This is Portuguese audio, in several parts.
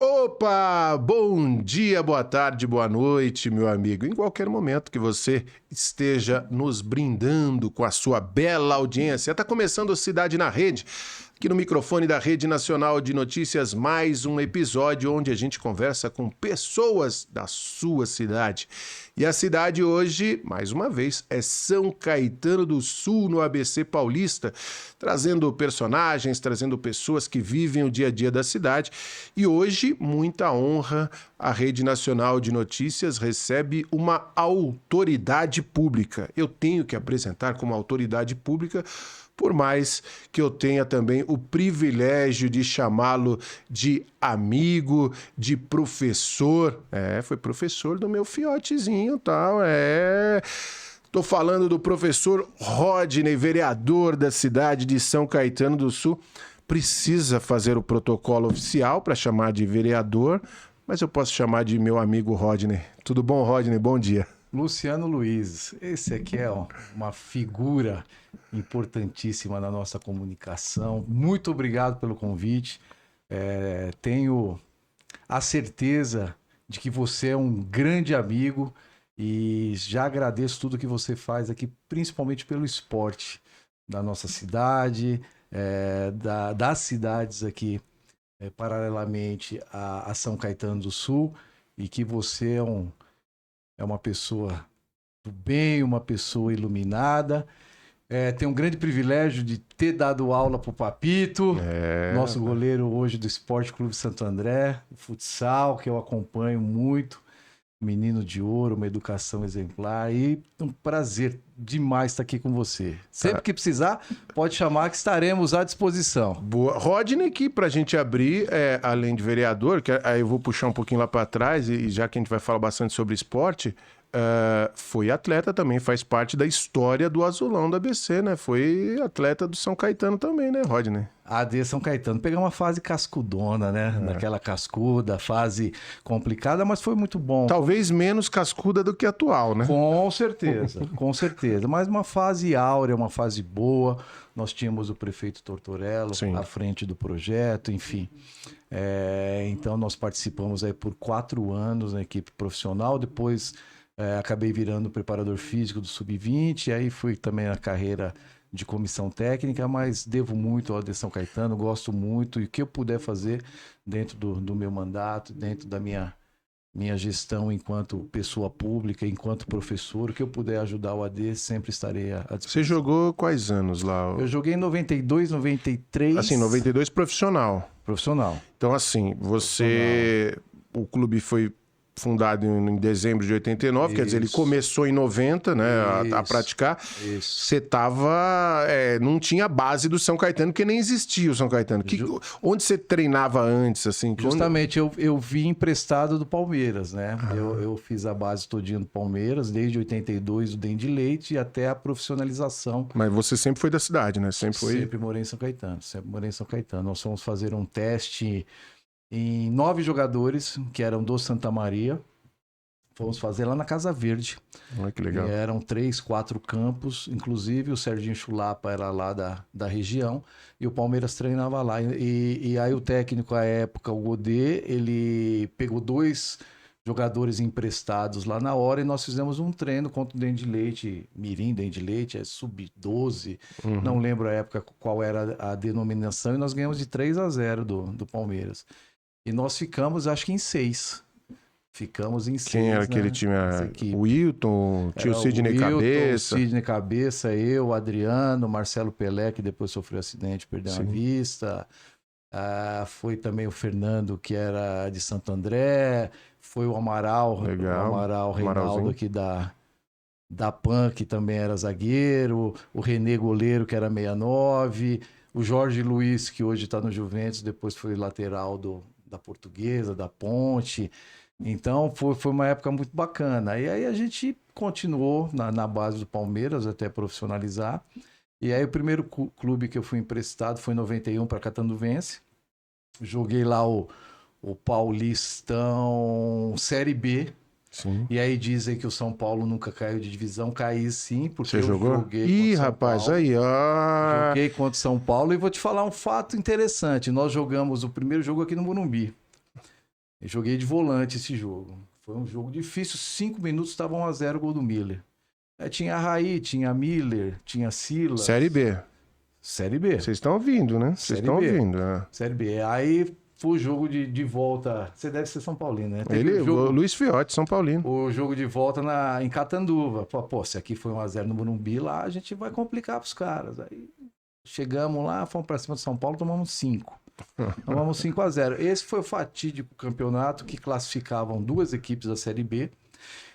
Opa! Bom dia, boa tarde, boa noite, meu amigo. Em qualquer momento que você esteja nos brindando com a sua bela audiência, está começando o Cidade na Rede, aqui no microfone da Rede Nacional de Notícias, mais um episódio onde a gente conversa com pessoas da sua cidade. E a cidade hoje, mais uma vez, é São Caetano do Sul, no ABC Paulista, trazendo personagens, trazendo pessoas que vivem o dia a dia da cidade. E hoje, muita honra, a Rede Nacional de Notícias recebe uma autoridade pública. Eu tenho que apresentar como autoridade pública, por mais que eu tenha também o privilégio de chamá-lo de amigo, de professor. Foi professor do meu fiotezinho e tal, Tô falando do professor Rodney, vereador da cidade de São Caetano do Sul. Precisa fazer o protocolo oficial para chamar de vereador, mas eu posso chamar de meu amigo Rodney. Tudo bom, Rodney? Bom dia. Luciano Luiz, esse aqui é uma figura importantíssima na nossa comunicação. Muito obrigado pelo convite. Tenho a certeza de que você é um grande amigo e já agradeço tudo que você faz aqui, principalmente pelo esporte da nossa cidade, das cidades aqui, paralelamente a São Caetano do Sul, e que você é uma pessoa do bem, uma pessoa iluminada. Tenho um grande privilégio de ter dado aula para o Papito, nosso goleiro hoje do Esporte Clube Santo André, futsal, que eu acompanho muito. Menino de ouro, uma educação exemplar, e um prazer demais estar aqui com você. Sempre que precisar, pode chamar que estaremos à disposição. Boa. Rodney, aqui para a gente abrir, além de vereador, que aí eu vou puxar um pouquinho lá para trás, e já que a gente vai falar bastante sobre esporte, foi atleta também, faz parte da história do Azulão da ABC, né? Foi atleta do São Caetano também, né, Rodney? AD São Caetano. Pegar uma fase cascudona, né? Daquela cascuda, fase complicada, mas foi muito bom. Talvez menos cascuda do que a atual, né? Com certeza, com certeza. Mas uma fase áurea, uma fase boa. Nós tínhamos o prefeito Tortorello à frente do projeto, enfim. Então nós participamos aí por 4 anos na equipe profissional, depois acabei virando preparador físico do Sub-20, aí fui também na carreira de comissão técnica, mas devo muito ao AD São Caetano, gosto muito, e o que eu puder fazer dentro do meu mandato, dentro da minha gestão enquanto pessoa pública, enquanto professor, o que eu puder ajudar o AD, sempre estarei à disposição. Você jogou quais anos lá? Eu joguei em 92, 93... Assim, 92 profissional. Profissional. Então, assim, o clube foi fundado em dezembro de 89, quer dizer, ele começou em 90, né, a praticar. Você tava... não tinha base do São Caetano, porque nem existia o São Caetano. Onde você treinava antes, assim? Justamente, eu vim emprestado do Palmeiras, né? Eu fiz a base todinha do Palmeiras, desde 82, do Dente de Leite, até a profissionalização. Mas você sempre foi da cidade, né? Sempre morei em São Caetano, Nós fomos fazer um teste em 9 jogadores, que eram do Santa Maria. Fomos fazer lá na Casa Verde. Olha que legal. E eram 3, 4 campos, inclusive o Serginho Chulapa era lá da região, e o Palmeiras treinava lá. E aí o técnico, à época, o Godê, ele pegou 2 jogadores emprestados lá na hora, e nós fizemos um treino contra o Dente de Leite, Mirim Dente de Leite, sub-12, não lembro a época qual era a denominação, e nós ganhamos de 3-0 do Palmeiras. E nós ficamos, acho que em 6. Ficamos em 6. Quem era aquele time? O Wilton, tio Sidney Cabeça. O Sidney Cabeça, eu, o Adriano, Marcelo Pelé, que depois sofreu acidente, perdeu a vista. Foi também o Fernando, que era de Santo André. Foi o Amaral, legal. O Amaral Reinaldo aqui da PAN, que também era zagueiro. O Renê Goleiro, que era 69. O Jorge Luiz, que hoje está no Juventus, depois foi lateral da Portuguesa, da Ponte. Então foi uma época muito bacana. E aí a gente continuou na base do Palmeiras até profissionalizar. E aí o primeiro clube que eu fui emprestado foi em 91 para Catanduvense. Joguei lá o Paulistão Série B. Sim. E aí dizem que o São Paulo nunca caiu de divisão. Caí sim, porque Você jogou? Joguei Ih, contra rapaz, São Paulo. aí, ó. Joguei contra São Paulo e vou te falar um fato interessante. Nós jogamos o primeiro jogo aqui no Morumbi. Eu joguei de volante esse jogo. Foi um jogo difícil, 5 minutos estava 1-0 o gol do Miller. Tinha Raí, tinha Miller, tinha Silas. Série B. Série B. Vocês estão ouvindo, né? Vocês Série estão B. ouvindo. É. Série B. Aí foi o jogo de volta. Você deve ser São Paulino, né? Ele, o Luiz Fiotti, São Paulino. O jogo de volta em Catanduva. Pô, se aqui foi 1-0 no Morumbi, lá a gente vai complicar pros caras. Aí chegamos lá, fomos pra cima de São Paulo, tomamos 5. Tomamos 5-0. Esse foi o fatídico campeonato que classificavam 2 equipes da Série B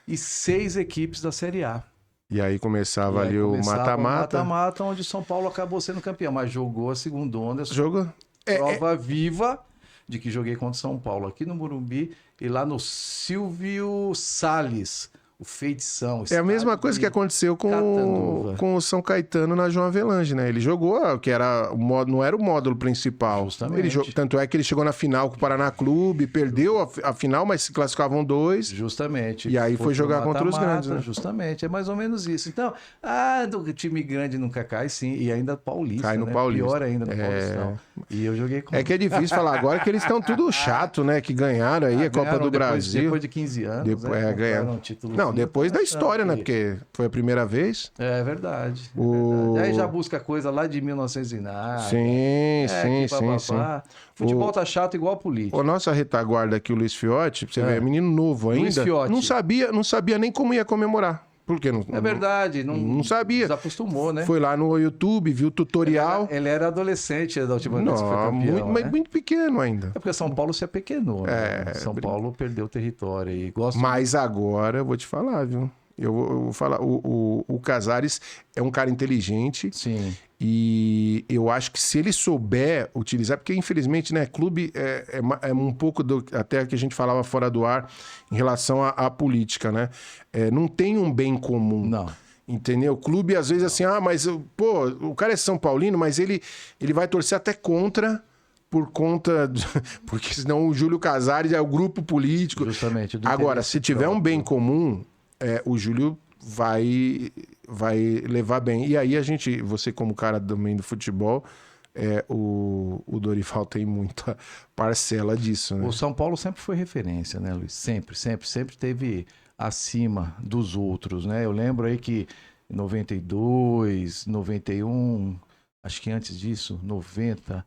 e 6 equipes da Série A. E aí começava ali o mata-mata. Mata-mata, onde São Paulo acabou sendo campeão, mas jogou a segunda onda. Jogo. Prova viva de que joguei contra São Paulo aqui no Morumbi e lá no Silvio Salles, o Feitição. É a mesma coisa que aconteceu com o São Caetano na João Avelange, né? Ele jogou, que era o modo, não era o módulo principal. Justamente. Tanto é que ele chegou na final com o Paraná Clube, perdeu a final, mas se classificavam 2. Justamente. E aí foi jogar contra os grandes, né? Justamente, é mais ou menos isso. Então, do time grande nunca cai, sim. E ainda paulista, cai no né? Paulista. Pior ainda no Paulistão. E eu joguei contra. É que é difícil falar agora que eles estão tudo chato, né? Que ganharam aí a Copa do Brasil. Depois de 15 anos, ganharam um título. Não, depois da história, né? Porque foi a primeira vez. É verdade. Aí já busca coisa lá de 1900 e nada. Sim. Futebol tá chato igual a política. A nossa retaguarda aqui, o Luiz Fiotti, você vê, é menino novo ainda. Luiz Fiotti. Não sabia nem como ia comemorar. Por quê? É verdade. Não sabia. Desacostumou, né? Foi lá no YouTube, viu o tutorial. Ele era adolescente da última vez que foi campeão. Muito pequeno ainda. É porque São Paulo se apequenou, né? São Paulo perdeu território. Mas agora, eu vou te falar, viu? Eu vou falar, o Casares é um cara inteligente. Sim. E eu acho que se ele souber utilizar, porque infelizmente, né, clube é um pouco até que a gente falava fora do ar em relação à política, né? Não tem um bem comum. Não. Entendeu? O clube, às vezes, assim, mas, pô, o cara é São Paulino, mas ele vai torcer até contra. Por conta. Porque senão o Júlio Casares é o grupo político. Justamente. Agora, se tiver um bem comum, o Júlio vai levar bem. E aí você como cara também do futebol, o Dorival tem muita parcela disso, né? O São Paulo sempre foi referência, né, Luiz? Sempre teve acima dos outros, né? Eu lembro aí que em 92, 91, acho que antes disso, 90...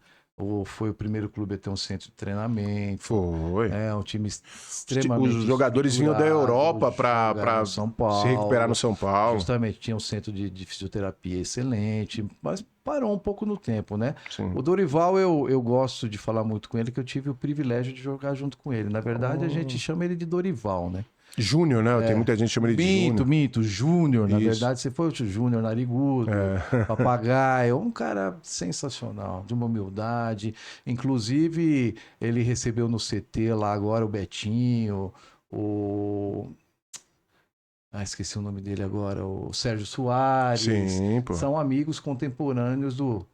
foi o primeiro clube a ter um centro de treinamento. Foi. Um time extremamente... Os jogadores vinham da Europa para se recuperar no São Paulo. Justamente, tinha um centro de fisioterapia excelente, mas parou um pouco no tempo, né? Sim. O Dorival, eu gosto de falar muito com ele, que eu tive o privilégio de jogar junto com ele. Na verdade, a gente chama ele de Dorival, né? Júnior, né? Tem muita gente que chama ele de Júnior. Minto, Júnior. Na verdade, você foi o Júnior Narigudo, Papagaio, um cara sensacional, de uma humildade. Inclusive, ele recebeu no CT lá agora o Betinho, esqueci o nome dele agora, o Sérgio Soares. Sim, pô. São amigos contemporâneos do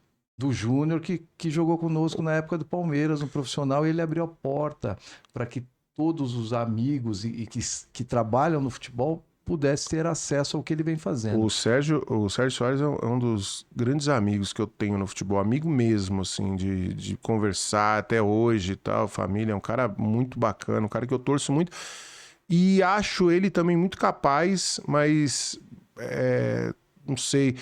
Júnior que jogou conosco na época do Palmeiras, um profissional, e ele abriu a porta para que todos os amigos e que trabalham no futebol pudessem ter acesso ao que ele vem fazendo. O Sérgio Soares é um dos grandes amigos que eu tenho no futebol, amigo mesmo, assim, de conversar até hoje e tal, família, é um cara muito bacana, um cara que eu torço muito e acho ele também muito capaz, mas não sei,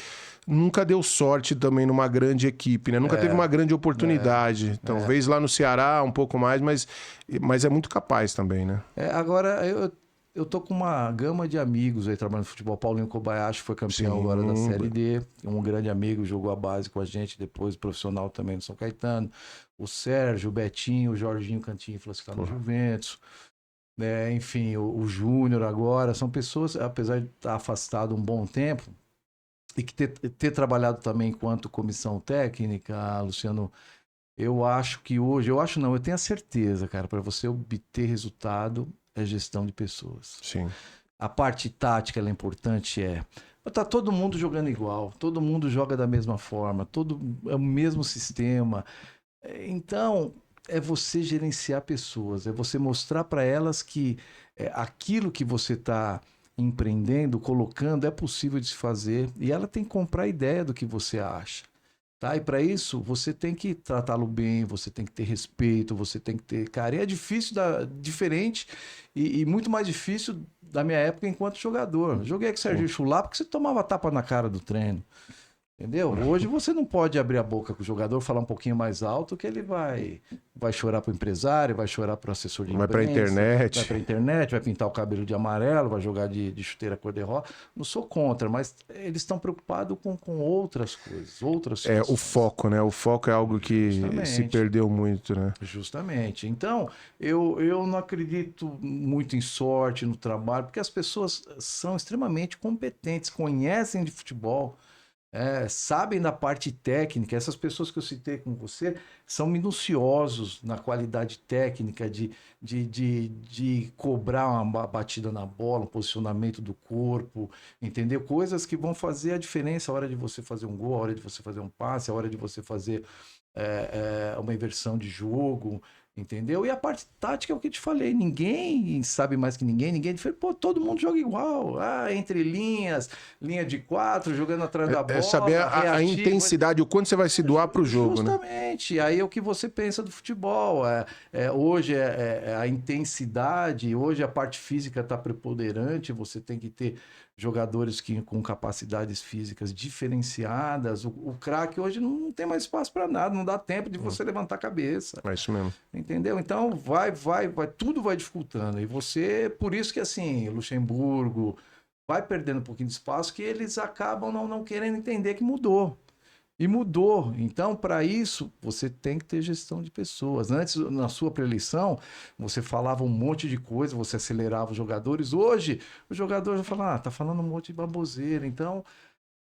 nunca deu sorte também numa grande equipe, né? Nunca teve uma grande oportunidade. Talvez lá no Ceará um pouco mais, mas é muito capaz também, né? Agora, eu tô com uma gama de amigos aí trabalhando no futebol. Paulinho Kobayashi foi campeão agora da Série D. Um grande amigo, jogou a base com a gente, depois profissional também no São Caetano. O Sérgio, o Betinho, o Jorginho Cantinflas, que tá no Juventus. Enfim, o Júnior agora. São pessoas, apesar de estar afastado um bom tempo, e que ter trabalhado também enquanto comissão técnica, Luciano, eu acho que hoje, eu tenho a certeza, cara, para você obter resultado é gestão de pessoas. Sim. A parte tática, ela é importante, tá todo mundo jogando igual, todo mundo joga da mesma forma, é o mesmo sistema. Então, é você gerenciar pessoas, é você mostrar para elas que aquilo que você está empreendendo, colocando, é possível de se fazer, e ela tem que comprar a ideia do que você acha. Tá? E para isso, você tem que tratá-lo bem, você tem que ter respeito, você tem que ter... Cara, e é difícil, diferente e muito mais difícil da minha época enquanto jogador. Joguei com o Serginho Chulapa porque você tomava tapa na cara do treino. Entendeu? Hoje você não pode abrir a boca com o jogador, falar um pouquinho mais alto, que ele vai chorar pro empresário, vai chorar pro assessor de imprensa. Vai pra internet. Vai pra internet, vai pintar o cabelo de amarelo, vai jogar de chuteira cor-de-rosa. Não sou contra, mas eles estão preocupados com outras coisas, outras É, o situações. foco, né? O foco é algo que Justamente. se perdeu muito, né? Justamente. Então, eu não acredito muito em sorte no trabalho, porque as pessoas são extremamente competentes, conhecem de futebol, sabem da parte técnica. Essas pessoas que eu citei com você são minuciosos na qualidade técnica de cobrar uma batida na bola, um posicionamento do corpo, entendeu? Coisas que vão fazer a diferença a hora de você fazer um gol, a hora de você fazer um passe, a hora de você fazer uma inversão de jogo, entendeu? E a parte tática é o que eu te falei, ninguém sabe mais que ninguém, pô, todo mundo joga igual, entre linhas, linha de 4, jogando atrás da bola, É saber a reativo, intensidade, o quanto você vai se doar pro jogo, né? justamente, aí é o que você pensa do futebol, hoje a intensidade, hoje a parte física está preponderante, você tem que ter jogadores com capacidades físicas diferenciadas. O craque hoje não tem mais espaço para nada, não dá tempo de você levantar a cabeça. É isso mesmo. Entendeu? Então tudo vai dificultando. E você, por isso que assim, Luxemburgo vai perdendo um pouquinho de espaço, que eles acabam não querendo entender que mudou. E mudou. Então, para isso, você tem que ter gestão de pessoas. Antes, na sua preeleição, você falava um monte de coisa, você acelerava os jogadores. Hoje, o jogador já fala, tá falando um monte de baboseira. Então,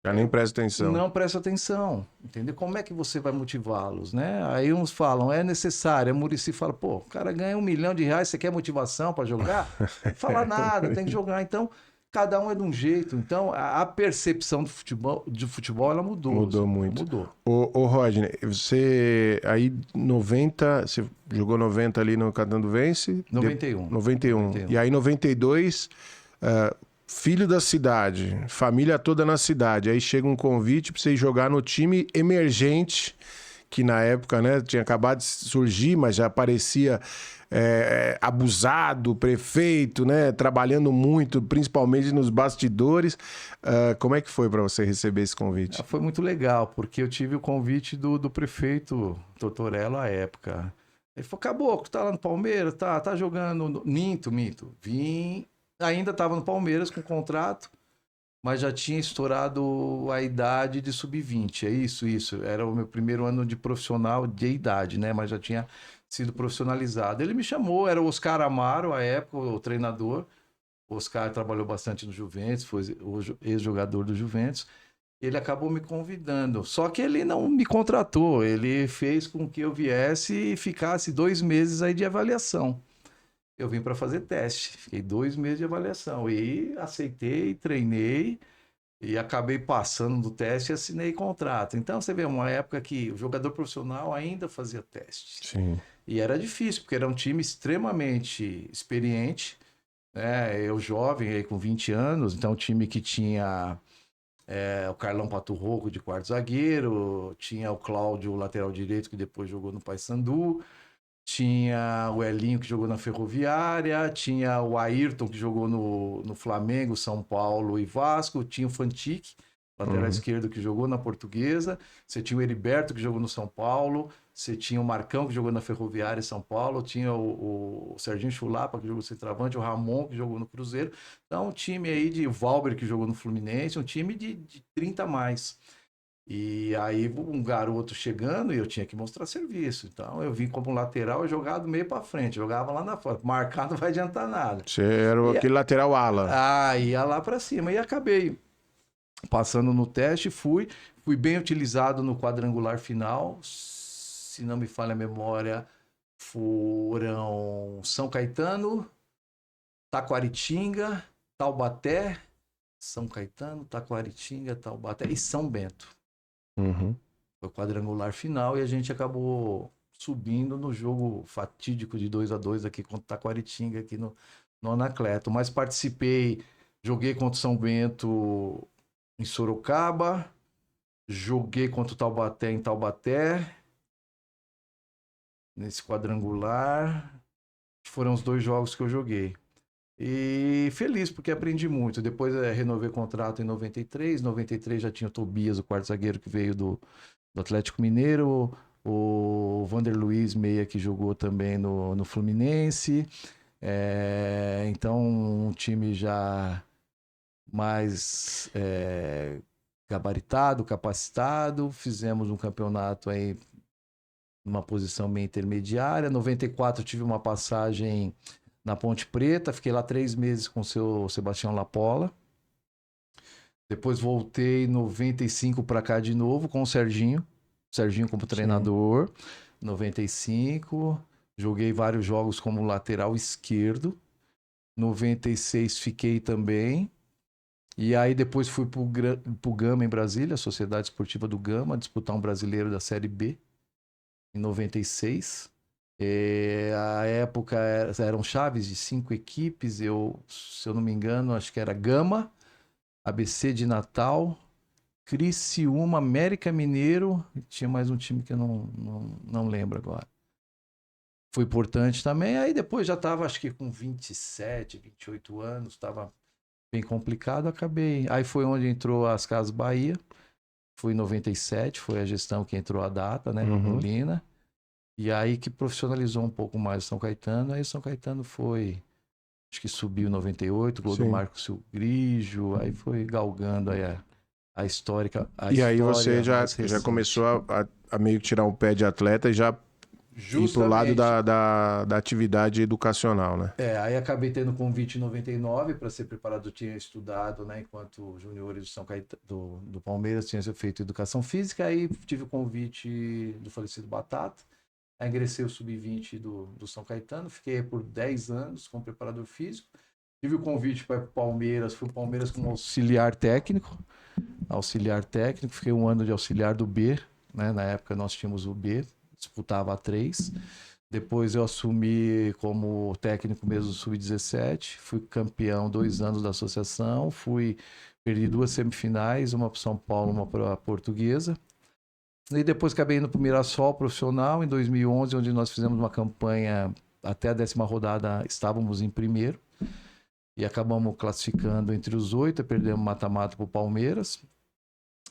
Já nem presta atenção. não presta atenção. Entendeu? Como é que você vai motivá-los, né? Aí uns falam, é necessário. A Muricy fala, pô, o cara ganha R$1 milhão, você quer motivação para jogar? Não fala nada, tem que jogar. Então, cada um é de um jeito. Então, a percepção do futebol ela mudou. Mudou muito. Mudou. Ô Rodney, você aí 90, você jogou 90 ali no Catando Vence? 91. 91. E aí 92, filho da cidade, família toda na cidade. Aí chega um convite para você ir jogar no time emergente, que na época, né, tinha acabado de surgir, mas já parecia abusado, prefeito, né, trabalhando muito, principalmente nos bastidores. Como é que foi para você receber esse convite? Foi muito legal, porque eu tive o convite do prefeito Tortorello à época. Ele falou, Caboclo, tá lá no Palmeiras? Tá jogando... Minto. Ainda estava no Palmeiras com contrato, mas já tinha estourado a idade de sub-20. É isso. Era o meu primeiro ano de profissional de idade, né? Mas já tinha sido profissionalizado. Ele me chamou, era o Oscar Amaro, à época, o treinador. O Oscar trabalhou bastante no Juventus, foi o ex-jogador do Juventus. Ele acabou me convidando. Só que ele não me contratou. Ele fez com que eu viesse e ficasse 2 meses aí de avaliação. Eu vim para fazer teste. Fiquei 2 meses de avaliação. E aceitei, treinei e acabei passando do teste e assinei contrato. Então, você vê, uma época que o jogador profissional ainda fazia teste. Sim. E era difícil, porque era um time extremamente experiente, né? Eu jovem, aí com 20 anos, então um time que tinha o Carlão Pato Rocco de quarto zagueiro, tinha o Cláudio, lateral direito, que depois jogou no Paysandu, tinha o Elinho, que jogou na Ferroviária, tinha o Ayrton, que jogou no Flamengo, São Paulo e Vasco, tinha o Fantic, lateral esquerdo, que jogou na Portuguesa, você tinha o Heriberto, que jogou no São Paulo, você tinha o Marcão, que jogou na Ferroviária em São Paulo, tinha o Serginho Chulapa, que jogou no centroavante, o Ramon, que jogou no Cruzeiro. Então, um time aí de Valber, que jogou no Fluminense, um time de 30 a mais. E aí, um garoto chegando e eu tinha que mostrar serviço. Então, eu vim como lateral e jogava do meio para frente, jogava lá na frente. Marcar não vai adiantar nada. Você era aquele lateral ala. Ia lá para cima. E acabei passando no teste, fui bem utilizado no quadrangular final. Se não me falha a memória, foram São Caetano, Taquaritinga, Taubaté, São Caetano, Taquaritinga, Taubaté e São Bento. Uhum. Foi o quadrangular final e a gente acabou subindo no jogo fatídico de 2-2 aqui contra o Taquaritinga, aqui no Anacleto. Mas participei, joguei contra o São Bento em Sorocaba, Joguei contra o Taubaté em Taubaté, nesse quadrangular. Foram os 2 jogos que eu joguei. E feliz, porque aprendi muito. Depois renovei contrato em 93. 93 já tinha o Tobias, o quarto zagueiro que veio do Atlético Mineiro. O Vander Luiz Meia, que jogou também no Fluminense. Então, um time já mais gabaritado, capacitado. Fizemos um campeonato aí numa posição meio intermediária. 94 tive uma passagem na Ponte Preta, fiquei lá 3 meses com o seu Sebastião Lapola. Depois voltei em 95 para cá de novo com o Serginho como treinador. 95, joguei vários jogos como lateral esquerdo. 96 fiquei também. E aí depois fui pro Gama em Brasília, a Sociedade Esportiva do Gama, disputar um brasileiro da Série B em 96. A época eram chaves de 5 equipes, se eu não me engano, acho que era Gama, ABC de Natal, Criciúma, América Mineiro, e tinha mais um time que eu não lembro agora. Foi importante também, aí depois já estava acho que com 27, 28 anos, estava bem complicado, acabei. Aí foi onde entrou as Casas Bahia, foi em 97, foi a gestão que entrou a data, né, Molina. E aí que profissionalizou um pouco mais o São Caetano. Aí o São Caetano foi, acho que subiu em 98, gol do Marcos Grigio, aí foi galgando aí a histórica. E aí você já começou a meio que tirar um pé de atleta e já ir pro lado da atividade educacional, né? Aí acabei tendo convite em 99 para ser preparador, tinha estudado, né, enquanto juniores do São Caetano, do Palmeiras, tinha feito educação física, aí tive o convite do falecido Batata. Aí ingressei o sub-20 do São Caetano, fiquei por 10 anos como preparador físico. Tive o convite para o Palmeiras, fui o Palmeiras como auxiliar técnico, fiquei 1 ano de auxiliar do B, né? Na época nós tínhamos o B, disputava a 3. Depois eu assumi como técnico mesmo do sub-17, fui campeão 2 anos da associação, perdi 2 semifinais, uma para São Paulo, uma para a Portuguesa. E depois acabei indo para o Mirassol profissional em 2011, onde nós fizemos uma campanha até a 10ª rodada, estávamos em primeiro e acabamos classificando entre os 8, perdemos mata-mata para o Palmeiras.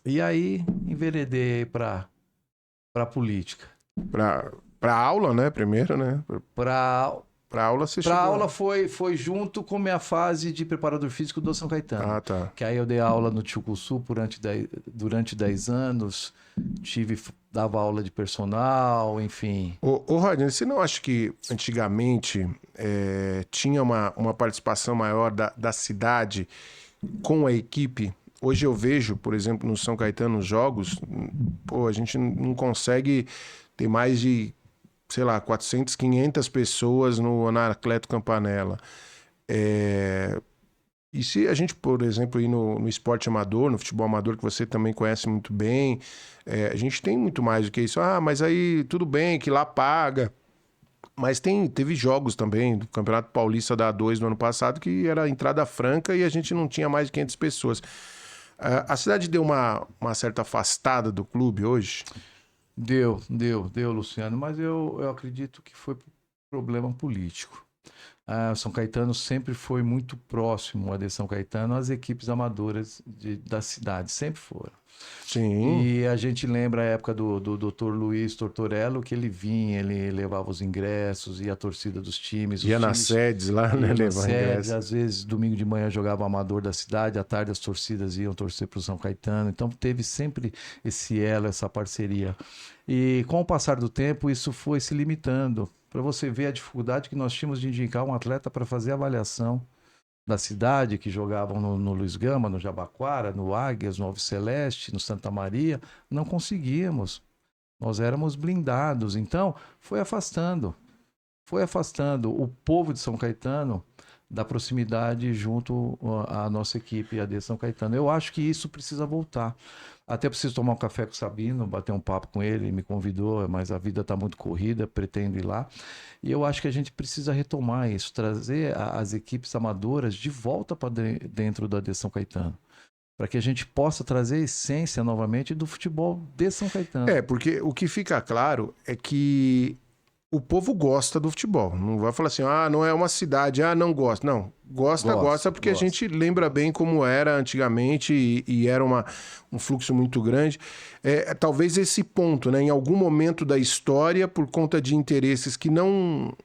E aí enveredei para a política. Para aula, né? Primeiro, né? Para aula você chegou. Para aula foi junto com minha fase de preparador físico do São Caetano. Ah, tá. Que aí eu dei aula no Tchucuçu durante 10 anos, dava aula de personal, enfim. Ô Rodney, você não acha que antigamente tinha uma participação maior da cidade com a equipe? Hoje eu vejo, por exemplo, no São Caetano, nos jogos, a gente não consegue ter mais de, sei lá, 400, 500 pessoas no Anacleto Campanella. E se a gente, por exemplo, ir no esporte amador, no futebol amador, que você também conhece muito bem, a gente tem muito mais do que isso. Ah, mas aí tudo bem, que lá paga. Mas teve jogos também do Campeonato Paulista da A2 no ano passado que era entrada franca e a gente não tinha mais de 500 pessoas. A cidade deu uma certa afastada do clube hoje? Deu, Luciano, mas eu acredito que foi problema político. São Caetano sempre foi muito próximo a São Caetano, as equipes amadoras da cidade, sempre foram. Sim. E a gente lembra a época do Dr. Luiz Tortorello, que ele vinha, ele levava os ingressos, ia a torcida dos times. Ia nas sedes lá, né? Levar ingressos. Às vezes, domingo de manhã jogava o amador da cidade, à tarde as torcidas iam torcer para o São Caetano. Então teve sempre esse elo, essa parceria. E com o passar do tempo, isso foi se limitando. Para você ver a dificuldade que nós tínhamos de indicar um atleta para fazer avaliação da cidade, que jogavam no Luiz Gama, no Jabaquara, no Águias, no Alves Celeste, no Santa Maria, não conseguíamos. Nós éramos blindados. Então, foi afastando o povo de São Caetano da proximidade junto à nossa equipe, a de São Caetano. Eu acho que isso precisa voltar. Até preciso tomar um café com o Sabino, bater um papo com ele, me convidou, mas a vida está muito corrida, pretendo ir lá. E eu acho que a gente precisa retomar isso, trazer as equipes amadoras de volta para dentro da de São Caetano. para que a gente possa trazer a essência novamente do futebol de São Caetano. Porque o que fica claro é que o povo gosta do futebol. Não vai falar assim, não é uma cidade, não gosta. Não, gosta porque a gente lembra bem como era antigamente e era um fluxo muito grande. Talvez esse ponto, né? Em algum momento da história, por conta de interesses que não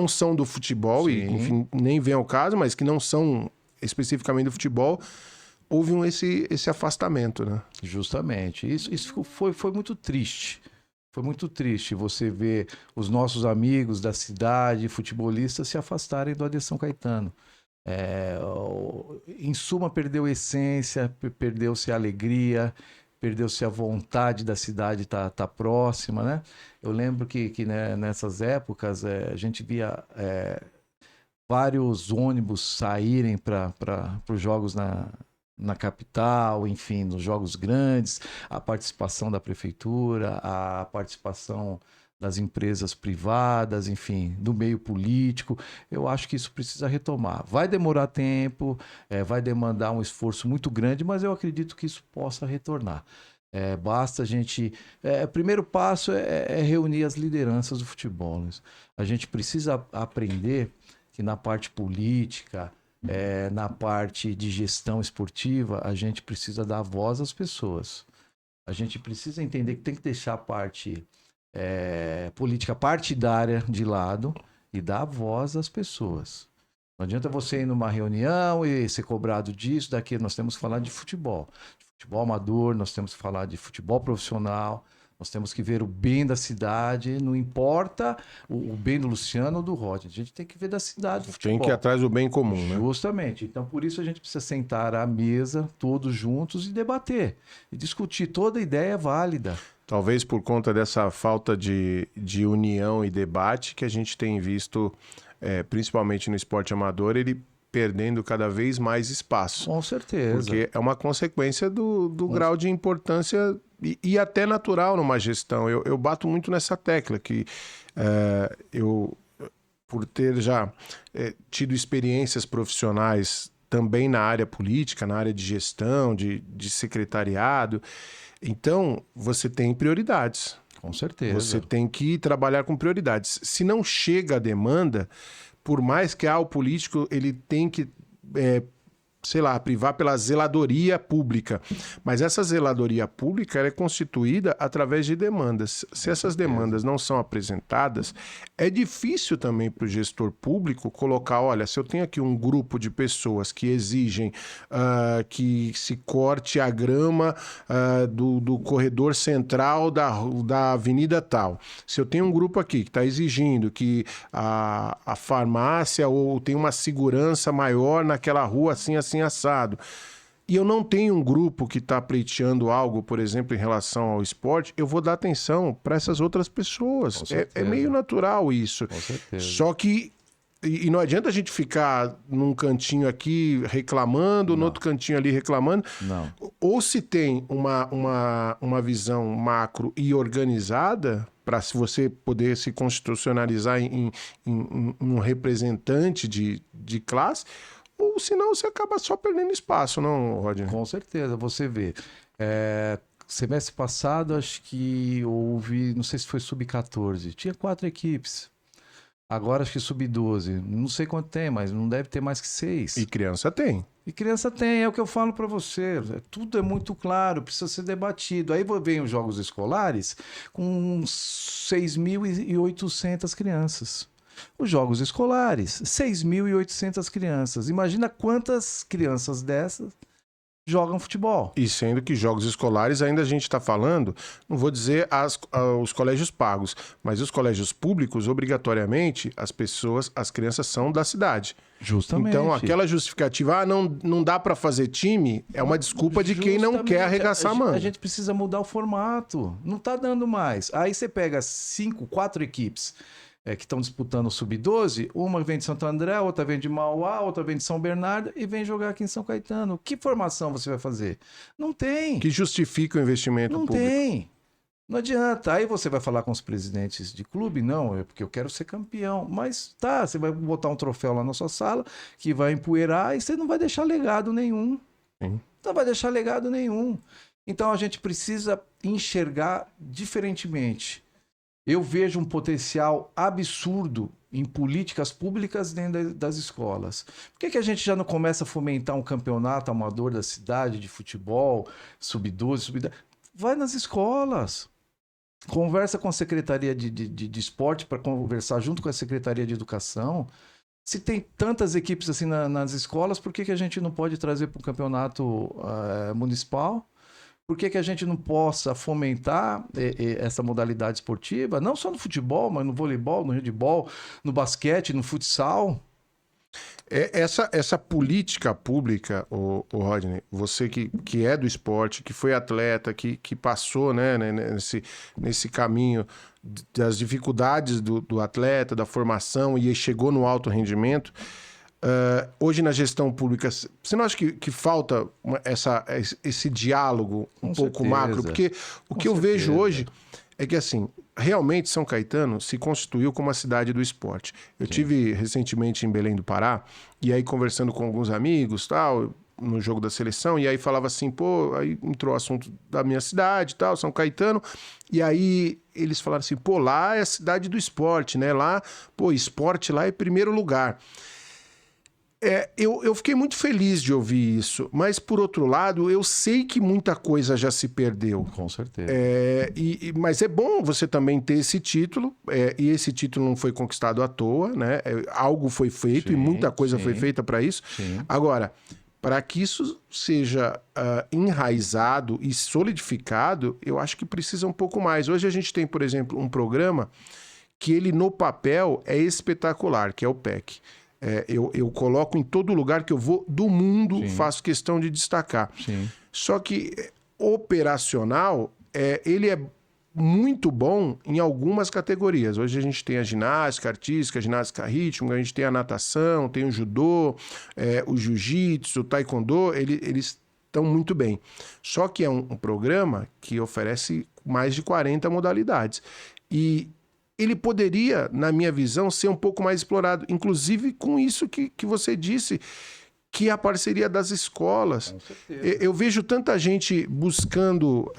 são do futebol, e enfim, nem vem ao caso, mas que não são especificamente do futebol, houve esse afastamento, né? Justamente. Isso foi muito triste. Foi muito triste você ver os nossos amigos da cidade, futebolistas, se afastarem do AD São Caetano. Em suma, perdeu a essência, perdeu-se a alegria, perdeu-se a vontade da cidade estar próxima, né? Eu lembro que né, nessas épocas a gente via vários ônibus saírem para os jogos na capital, enfim, nos jogos grandes, a participação da prefeitura, a participação das empresas privadas, enfim, do meio político. Eu acho que isso precisa retomar. Vai demorar tempo, vai demandar um esforço muito grande, mas eu acredito que isso possa retornar. Basta a gente... O primeiro passo é reunir as lideranças do futebol. Né? A gente precisa aprender que na parte política... na parte de gestão esportiva, a gente precisa dar voz às pessoas. A gente precisa entender que tem que deixar a parte política partidária de lado e dar voz às pessoas. Não adianta você ir numa reunião e ser cobrado disso, daquilo. Nós temos que falar de futebol. De futebol amador, nós temos que falar de futebol profissional. Nós temos que ver o bem da cidade, não importa o bem do Luciano ou do Roger. A gente tem que ver da cidade do futebol. Tem que ir atrás do bem comum, né? Justamente. Então, por isso a gente precisa sentar à mesa, todos juntos, e debater. E discutir. Toda ideia é válida. Talvez por conta dessa falta de união e debate que a gente tem visto, principalmente no esporte amador, ele perdendo cada vez mais espaço. Com certeza. Porque é uma consequência do grau de importância e até natural numa gestão. Eu bato muito nessa tecla que eu, por ter já tido experiências profissionais também na área política, na área de gestão, de secretariado, então você tem prioridades. Com certeza. Você tem que trabalhar com prioridades. Se não chega a demanda, por mais que o político ele tem que, privar pela zeladoria pública. Mas essa zeladoria pública ela é constituída através de demandas. Se essas demandas não são apresentadas, é difícil também para o gestor público colocar, olha, se eu tenho aqui um grupo de pessoas que exigem que se corte a grama do corredor central da avenida tal. Se eu tenho um grupo aqui que está exigindo que a farmácia ou tem uma segurança maior naquela rua assim assado. E eu não tenho um grupo que está pleiteando algo, por exemplo, em relação ao esporte, eu vou dar atenção para essas outras pessoas. É meio natural isso. Com certeza. Só que e não adianta a gente ficar num cantinho aqui reclamando, no outro cantinho ali reclamando. Não. Ou se tem uma visão macro e organizada, para se você poder se constitucionalizar em um representante de classe, ou senão você acaba só perdendo espaço, não, Rodney? Com certeza, você vê. Semestre passado, acho que houve, não sei se foi sub-14, tinha 4 equipes. Agora acho que sub-12, não sei quanto tem, mas não deve ter mais que 6. E criança tem. E criança tem, é o que eu falo para você. Tudo é muito claro, precisa ser debatido. Aí vem os jogos escolares com 6.800 crianças. Os jogos escolares, 6.800 crianças. Imagina quantas crianças dessas jogam futebol. E sendo que jogos escolares ainda a gente está falando, não vou dizer os colégios pagos, mas os colégios públicos, obrigatoriamente, as crianças são da cidade. Justamente. Então, aquela justificativa, não dá para fazer time, é uma desculpa de quem não quer arregaçar a mão. A gente precisa mudar o formato. Não está dando mais. Aí você pega 4 equipes que estão disputando o Sub-12, uma vem de Santo André, outra vem de Mauá, outra vem de São Bernardo e vem jogar aqui em São Caetano. Que formação você vai fazer? Não tem. Que justifica o investimento público. Não tem. Não adianta. Aí você vai falar com os presidentes de clube? Não, é porque eu quero ser campeão. Mas tá, você vai botar um troféu lá na sua sala que vai empoeirar e você não vai deixar legado nenhum. Sim. Não vai deixar legado nenhum. Então a gente precisa enxergar diferentemente. Eu vejo um potencial absurdo em políticas públicas dentro das escolas. Por que a gente já não começa a fomentar um campeonato amador da cidade de futebol, sub-12, sub-10? Vai nas escolas. Conversa com a Secretaria de Esporte para conversar junto com a Secretaria de Educação. Se tem tantas equipes assim nas escolas, por que a gente não pode trazer para o campeonato municipal? Por que a gente não possa fomentar essa modalidade esportiva? Não só no futebol, mas no voleibol, no handebol, no basquete, no futsal. Essa política pública, o Rodney, você que é do esporte, que foi atleta, que passou, né, nesse caminho das dificuldades do atleta, da formação e chegou no alto rendimento, hoje na gestão pública, você não acha que falta esse diálogo um pouco macro? Porque o que eu vejo hoje é que, assim, realmente São Caetano se constituiu como a cidade do esporte. Eu tive recentemente em Belém do Pará, e aí conversando com alguns amigos, tal, no jogo da seleção, e aí falava assim, pô, aí entrou o assunto da minha cidade, tal, São Caetano, e aí eles falaram assim, pô, lá é a cidade do esporte, né? Lá, pô, esporte lá é primeiro lugar. Eu fiquei muito feliz de ouvir isso, mas por outro lado, eu sei que muita coisa já se perdeu. Com certeza. Mas é bom você também ter esse título, e esse título não foi conquistado à toa, né? Algo foi feito e muita coisa foi feita para isso. Sim. Agora, para que isso seja enraizado e solidificado, eu acho que precisa um pouco mais. Hoje a gente tem, por exemplo, um programa que ele no papel é espetacular, que é o PEC. Eu coloco em todo lugar que eu vou do mundo, Sim. faço questão de destacar. Sim. Só que operacional, ele é muito bom em algumas categorias. Hoje a gente tem a ginástica artística, a ginástica rítmica, a gente tem a natação, tem o judô, o jiu-jitsu, o taekwondo, eles estão muito bem. Só que é um programa que oferece mais de 40 modalidades. E ele poderia, na minha visão, ser um pouco mais explorado, inclusive com isso que você disse, que é a parceria das escolas. Com certeza. Eu vejo tanta gente buscando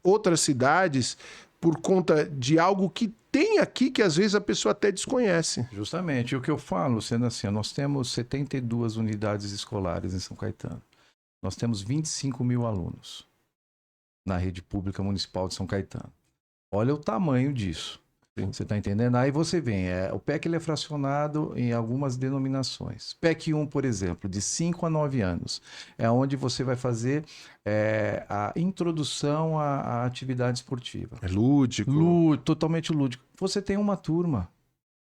outras cidades por conta de algo que tem aqui que às vezes a pessoa até desconhece. Justamente. E o que eu falo, sendo assim, nós temos 72 unidades escolares em São Caetano. Nós temos 25 mil alunos na rede pública municipal de São Caetano. Olha o tamanho disso. Sim. Você está entendendo? Aí você vem, o PEC ele é fracionado em algumas denominações. PEC 1, por exemplo, de 5 a 9 anos, é onde você vai fazer a introdução à atividade esportiva. É lúdico. Totalmente lúdico. Você tem uma turma,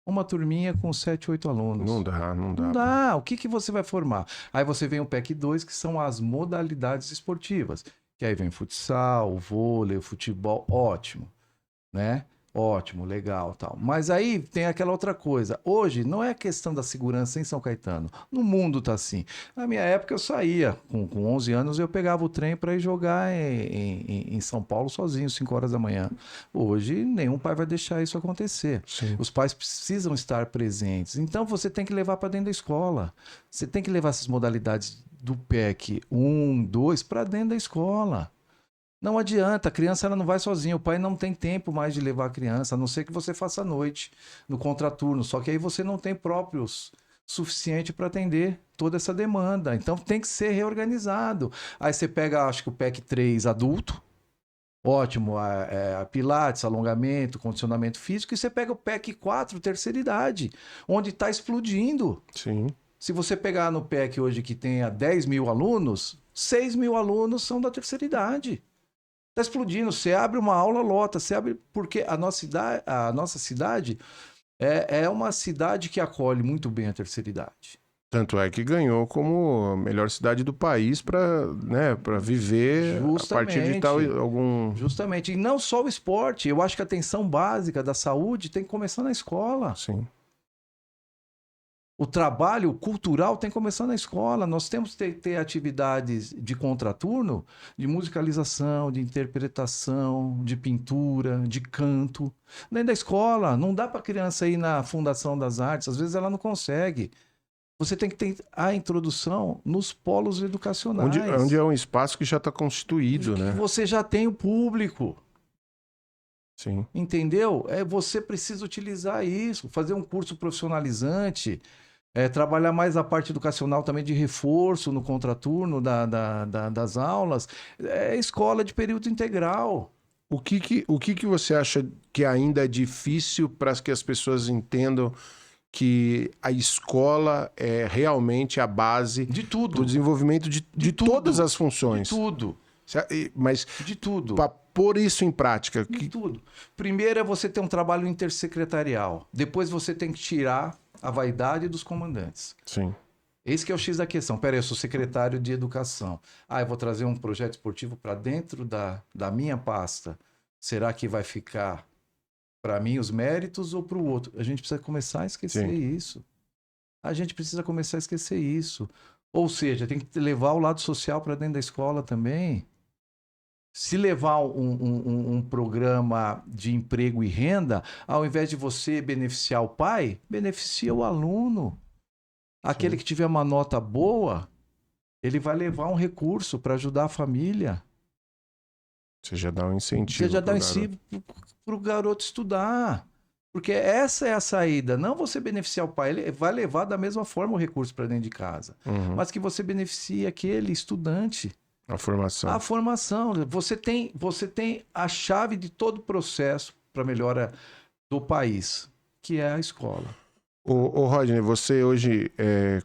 uma turminha com 7, 8 alunos. Não dá. Não dá. O que você vai formar? Aí você vem o PEC 2, que são as modalidades esportivas. Que aí vem futsal, vôlei, futebol, ótimo, né? Ótimo, legal, tal. Mas aí tem aquela outra coisa. Hoje não é questão da segurança em São Caetano. No mundo tá assim. Na minha época eu saía, com 11 anos eu pegava o trem para ir jogar em São Paulo sozinho, 5 horas da manhã. Hoje nenhum pai vai deixar isso acontecer. Sim. Os pais precisam estar presentes. Então você tem que levar para dentro da escola. Você tem que levar essas modalidades do PEC 1, 2 para dentro da escola. Não adianta, a criança ela não vai sozinha, o pai não tem tempo mais de levar a criança, a não ser que você faça à noite, no contraturno, só que aí você não tem próprios suficiente para atender toda essa demanda, então tem que ser reorganizado. Aí você pega, acho que o PEC 3 adulto, ótimo, a pilates, alongamento, condicionamento físico, e você pega o PEC 4, terceira idade, onde está explodindo. Sim. Se você pegar no PEC hoje que tenha 10 mil alunos, 6 mil alunos são da terceira idade. Está explodindo. Você abre uma aula, lota. Você abre porque a nossa cidade é uma cidade que acolhe muito bem a terceira idade. Tanto é que ganhou como a melhor cidade do país para viver Justamente. A partir de tal algum... Justamente. E não só o esporte. Eu acho que a atenção básica da saúde tem que começar na escola. Sim. O trabalho cultural tem que começar na escola. Nós temos que ter atividades de contraturno, de musicalização, de interpretação, de pintura, de canto. Dentro da escola. Não dá para a criança ir na Fundação das Artes. Às vezes ela não consegue. Você tem que ter a introdução nos polos educacionais. Onde é um espaço que já está constituído, que né? você já tem o público. Sim. Entendeu? Você precisa utilizar isso, fazer um curso profissionalizante, trabalhar mais a parte educacional também de reforço no contraturno das aulas. Escola de período integral. O que você acha que ainda é difícil para que as pessoas entendam que a escola é realmente a base De tudo. do desenvolvimento de tudo. todas as funções? De tudo. Mas De tudo. para pôr isso em prática... De tudo. Primeiro é você ter um trabalho intersecretarial. Depois você tem que tirar a vaidade dos comandantes. Sim. Esse que é o X da questão. Peraí, eu sou secretário de educação. Eu vou trazer um projeto esportivo para dentro da minha pasta. Será que vai ficar para mim os méritos ou para o outro? A gente precisa começar a esquecer isso. A gente precisa começar a esquecer isso. Ou seja, tem que levar o lado social para dentro da escola também. Se levar um programa de emprego e renda, ao invés de você beneficiar o pai, beneficia o aluno. Aquele que tiver uma nota boa, ele vai levar um recurso para ajudar a família. Você já dá um incentivo. Você já dá um incentivo para o garoto estudar. Porque essa é a saída. Não você beneficiar o pai, ele vai levar da mesma forma o recurso para dentro de casa. Mas que você beneficie aquele estudante. A formação. A formação. Você tem a chave de todo o processo para a melhora do país, que é a escola. Ô Rodney, você hoje,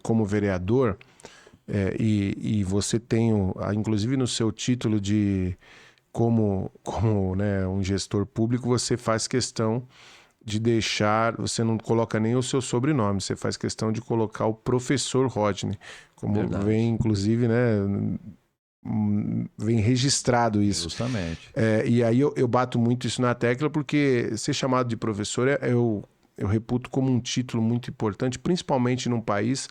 como vereador, e você tem, inclusive no seu título de como né, um gestor público, você faz questão de deixar, você não coloca nem o seu sobrenome, você faz questão de colocar o professor Rodney, como Verdade. vem, inclusive, né, vem registrado isso. Justamente. E aí eu bato muito isso na tecla, porque ser chamado de professor, eu reputo como um título muito importante, principalmente num país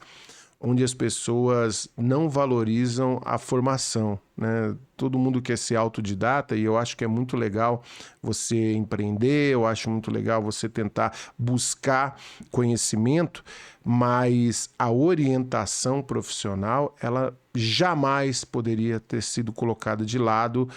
onde as pessoas não valorizam a formação, né? Todo mundo quer ser autodidata e eu acho que é muito legal você empreender, eu acho muito legal você tentar buscar conhecimento, mas a orientação profissional, ela jamais poderia ter sido colocada de lado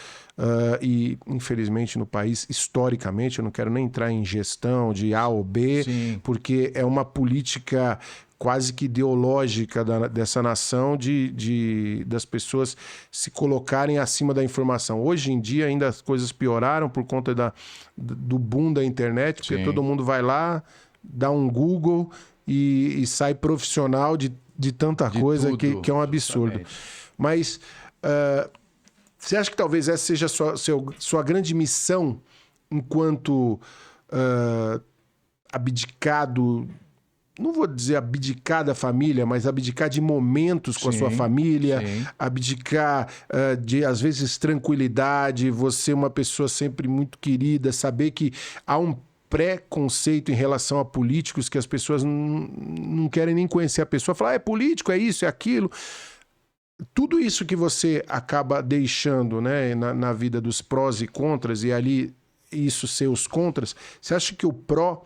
e, infelizmente, no país, historicamente, eu não quero nem entrar em gestão de A ou B, Sim. porque é uma política quase que ideológica dessa nação das pessoas se colocarem acima da informação. Hoje em dia ainda as coisas pioraram por conta do boom da internet, porque Sim. todo mundo vai lá, dá um Google e sai profissional de tanta coisa tudo, que é um absurdo. justamente. Mas você acha que talvez essa seja a sua grande missão enquanto abdicado... Não vou dizer abdicar da família, mas abdicar de momentos com a sua família, abdicar de, às vezes, tranquilidade, você uma pessoa sempre muito querida, saber que há um preconceito em relação a políticos, que as pessoas não querem nem conhecer a pessoa, falar, é político, é isso, é aquilo. Tudo isso que você acaba deixando, né, na vida dos prós e contras, e ali isso ser os contras, você acha que o pró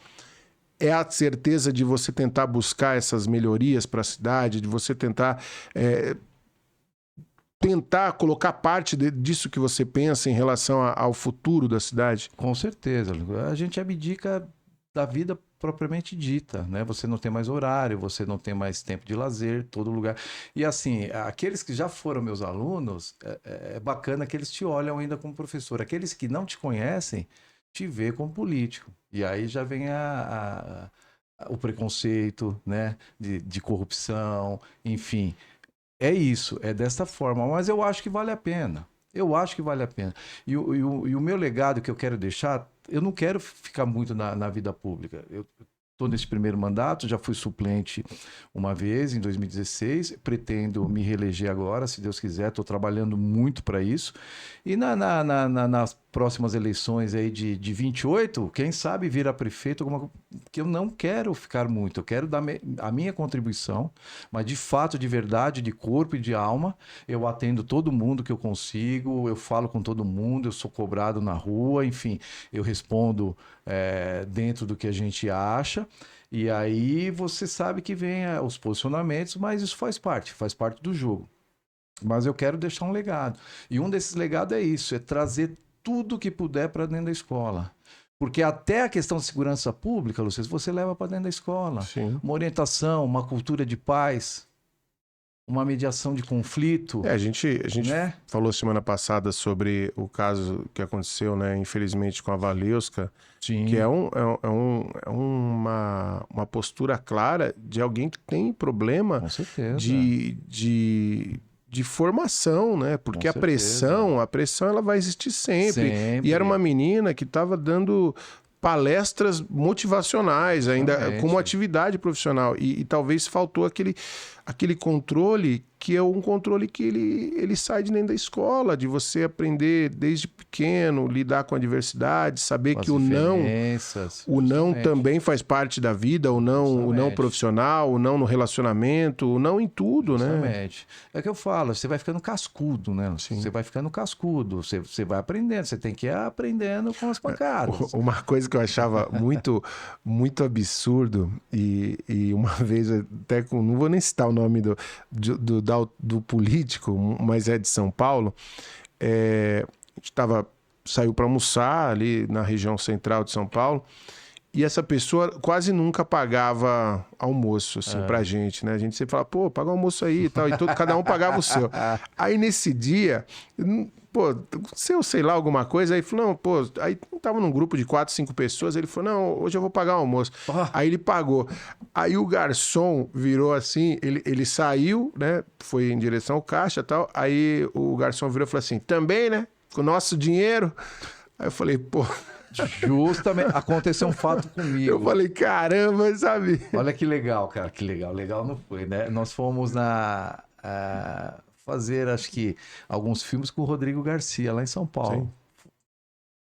é a certeza de você tentar buscar essas melhorias para a cidade, de você tentar colocar parte disso que você pensa em relação ao futuro da cidade? Com certeza. A gente abdica da vida propriamente dita, né? Você não tem mais horário, você não tem mais tempo de lazer, todo lugar. E assim, aqueles que já foram meus alunos, é bacana que eles te olham ainda como professor. Aqueles que não te conhecem, te vê como político. E aí já vem o preconceito, né? De corrupção, enfim. É isso, é dessa forma. Mas eu acho que vale a pena. Eu acho que vale a pena. E o meu legado que eu quero deixar, eu não quero ficar muito na vida pública. Eu estou nesse primeiro mandato, já fui suplente uma vez, em 2016. Pretendo me reeleger agora, se Deus quiser. Estou trabalhando muito para isso. E nas próximas eleições aí de 28, quem sabe virar prefeito, que eu não quero ficar muito. Eu quero dar a minha contribuição, mas de fato, de verdade, de corpo e de alma, eu atendo todo mundo que eu consigo, eu falo com todo mundo, eu sou cobrado na rua, enfim, eu respondo dentro do que a gente acha. E aí você sabe que vem os posicionamentos, mas isso faz parte do jogo. Mas eu quero deixar um legado. E um desses legados é isso, é trazer tudo que puder para dentro da escola. Porque até a questão de segurança pública, Luciano, você leva para dentro da escola. Sim. Uma orientação, uma cultura de paz, uma mediação de conflito. A gente né? falou semana passada sobre o caso que aconteceu, né, infelizmente, com a Valeuska, Sim. que é uma postura clara de alguém que tem problema Com certeza. de formação, né? Porque Com a pressão ela vai existir sempre. Sempre. E era uma menina que estava dando palestras motivacionais ainda Exatamente. como atividade profissional e talvez faltou aquele controle que é um controle que ele sai de dentro da escola, de você aprender desde pequeno, lidar com a diversidade, saber que o não também faz parte da vida, o não profissional, o não no relacionamento, o não em tudo, Justamente. É que eu falo, você vai ficando cascudo, né? Sim. Você vai ficando cascudo, você vai aprendendo, você tem que ir aprendendo com as pancadas. Uma coisa que eu achava muito, muito absurdo, e uma vez, até não vou nem citar o nome do político, mas é de São Paulo, a gente saiu para almoçar ali na região central de São Paulo, e essa pessoa quase nunca pagava almoço, assim, pra gente, né? A gente sempre fala, pô, paga o almoço aí e tal, e cada um pagava o seu. Aí nesse dia, pô, sei lá, alguma coisa, aí falou, não, pô, aí tava num grupo de 4, 5 pessoas, ele falou, não, hoje eu vou pagar o almoço. Aí ele pagou. Aí o garçom virou assim, ele saiu, né, foi em direção ao caixa e tal, aí o garçom virou e falou assim, também, né, com o nosso dinheiro? Aí eu falei, pô... Justamente, aconteceu um fato comigo. Eu falei, caramba, sabe? Olha que legal, cara, que legal. Legal não foi, né? Nós fomos fazer, acho que, alguns filmes com o Rodrigo Garcia, lá em São Paulo. Sim.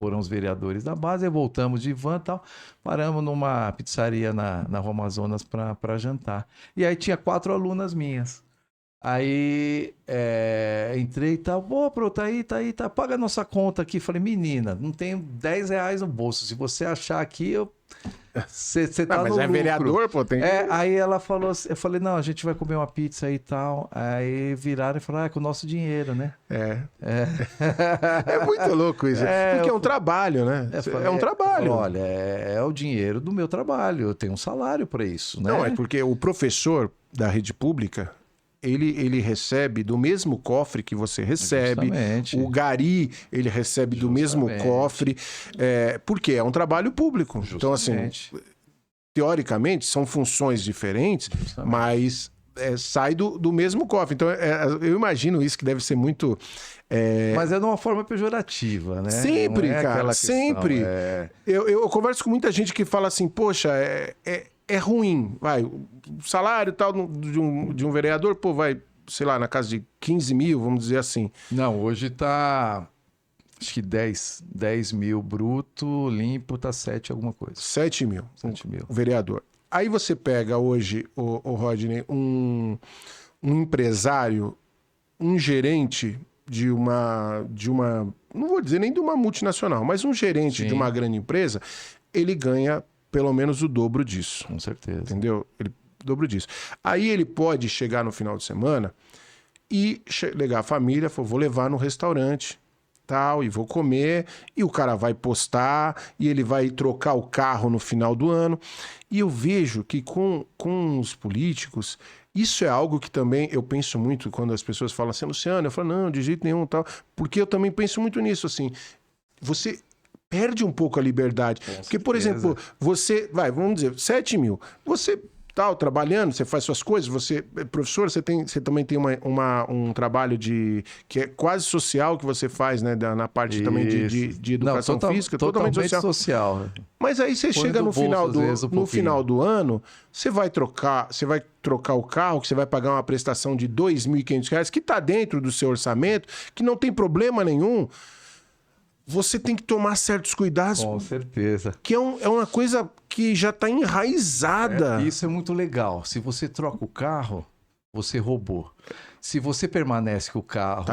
Foram os vereadores da base, aí voltamos de van e tal, paramos numa pizzaria na Rua Amazonas para jantar. E aí tinha 4 alunas minhas. Aí entrei e tal, pô, tá aí, paga a nossa conta aqui. Falei, menina, não tenho R$10 no bolso. Se você achar aqui, você tá mas no lucro. Vereador, pô, tem que... Aí ela falou assim, eu falei, não, a gente vai comer uma pizza aí e tal. Aí viraram e falaram, com o nosso dinheiro, né? É muito louco isso. Porque é um trabalho, né? É um trabalho. Olha, é o dinheiro do meu trabalho, eu tenho um salário para isso, né? Não, é porque o professor da rede pública, ele recebe do mesmo cofre que você recebe. Justamente. O gari, ele recebe do mesmo cofre. Porque é um trabalho público. Justamente. Então, assim, teoricamente, são funções diferentes, mas sai do mesmo cofre. Então, eu imagino isso que deve ser muito... Mas é de uma forma pejorativa, né? Sempre, cara, sempre. Eu converso com muita gente que fala assim, poxa, é ruim, vai, o salário tal de um vereador, pô, vai, sei lá, na casa de 15 mil, vamos dizer assim. Não, hoje tá, acho que 10 mil bruto, limpo, tá 7 alguma coisa. 7 mil. 7 mil. O vereador. Aí você pega hoje, o Rodney, um empresário, um gerente de uma, não vou dizer nem de uma multinacional, mas um gerente Sim. de uma grande empresa, ele ganha pelo menos o dobro disso. Com certeza. Entendeu? O dobro disso. Aí ele pode chegar no final de semana e levar a família, vou levar no restaurante, tal, e vou comer, e o cara vai postar, e ele vai trocar o carro no final do ano. E eu vejo que com os políticos, isso é algo que também eu penso muito quando as pessoas falam assim, Luciano, eu falo, não, de jeito nenhum, tal, porque eu também penso muito nisso, assim, você perde um pouco a liberdade. Porque, por exemplo, você, vamos dizer, 7 mil, você tá trabalhando, você faz suas coisas, você é professor, você também tem um trabalho que é quase social que você faz, né, na parte também de educação física, totalmente social. Mas aí você chega no final do ano, você vai trocar o carro, que você vai pagar uma prestação de R$2.500, que está dentro do seu orçamento, que não tem problema nenhum. Você tem que tomar certos cuidados. Com certeza. Que é uma coisa que já está enraizada. Isso é muito legal. Se você troca o carro, você roubou. Se você permanece com o carro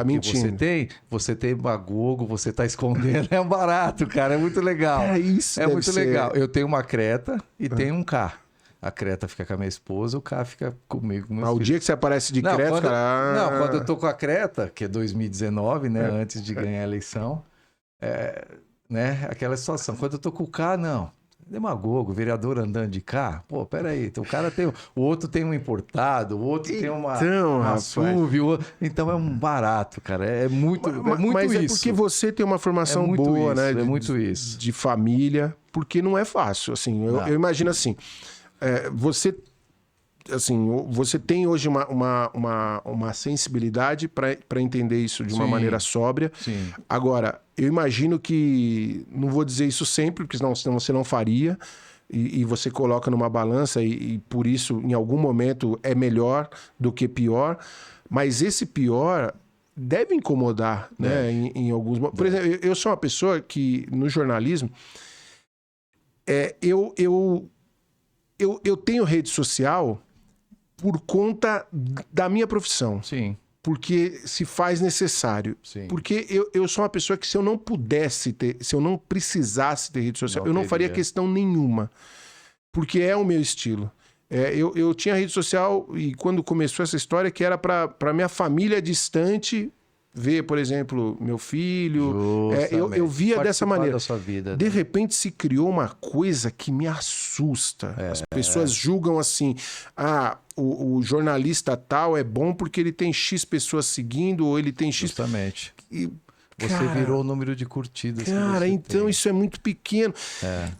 você tem bagogo, você está escondendo. É um barato, cara. É muito legal. Isso é muito legal. Eu tenho uma Creta e tenho um K. A Creta fica com a minha esposa, o K fica comigo. Com meus Mas o filhos. dia que você aparece de Não, Creta, quando, cara... não, quando eu tô com a Creta, que é 2019, né? Antes de ganhar a eleição, né? Aquela situação. Quando eu tô com o K, não. Demagogo, vereador andando de carro. Pô, peraí. Então, o cara tem. O outro tem um importado, o outro tem Então, uma rapaz. SUV. Então é um barato, cara. É muito Mas isso. é porque você tem uma formação muito boa, isso, né? é muito isso. De família, porque não é fácil. Assim, Não. eu imagino assim, você tem hoje uma sensibilidade para entender isso de uma Sim. maneira sóbria. Sim. Agora, eu imagino que, não vou dizer isso sempre, porque senão você não faria, e você coloca numa balança, e por isso, em algum momento, é melhor do que pior, mas esse pior deve incomodar, né? Em alguns momentos. Por exemplo, eu sou uma pessoa que, no jornalismo, eu tenho rede social por conta da minha profissão. Sim. Porque se faz necessário. Sim. Porque eu sou uma pessoa que, se eu não pudesse ter, se eu não precisasse ter rede social, eu não faria questão nenhuma. Porque é o meu estilo. Eu tinha rede social, e quando começou essa história, que era para minha família distante ver, por exemplo, meu filho. Eu via dessa maneira. Da sua vida, De né? repente se criou uma coisa que me assusta. As pessoas julgam assim: o jornalista tal é bom porque ele tem X pessoas seguindo, ou ele tem X. Justamente. E, Você virou o número de curtidas. Cara, então tem. isso é muito pequeno.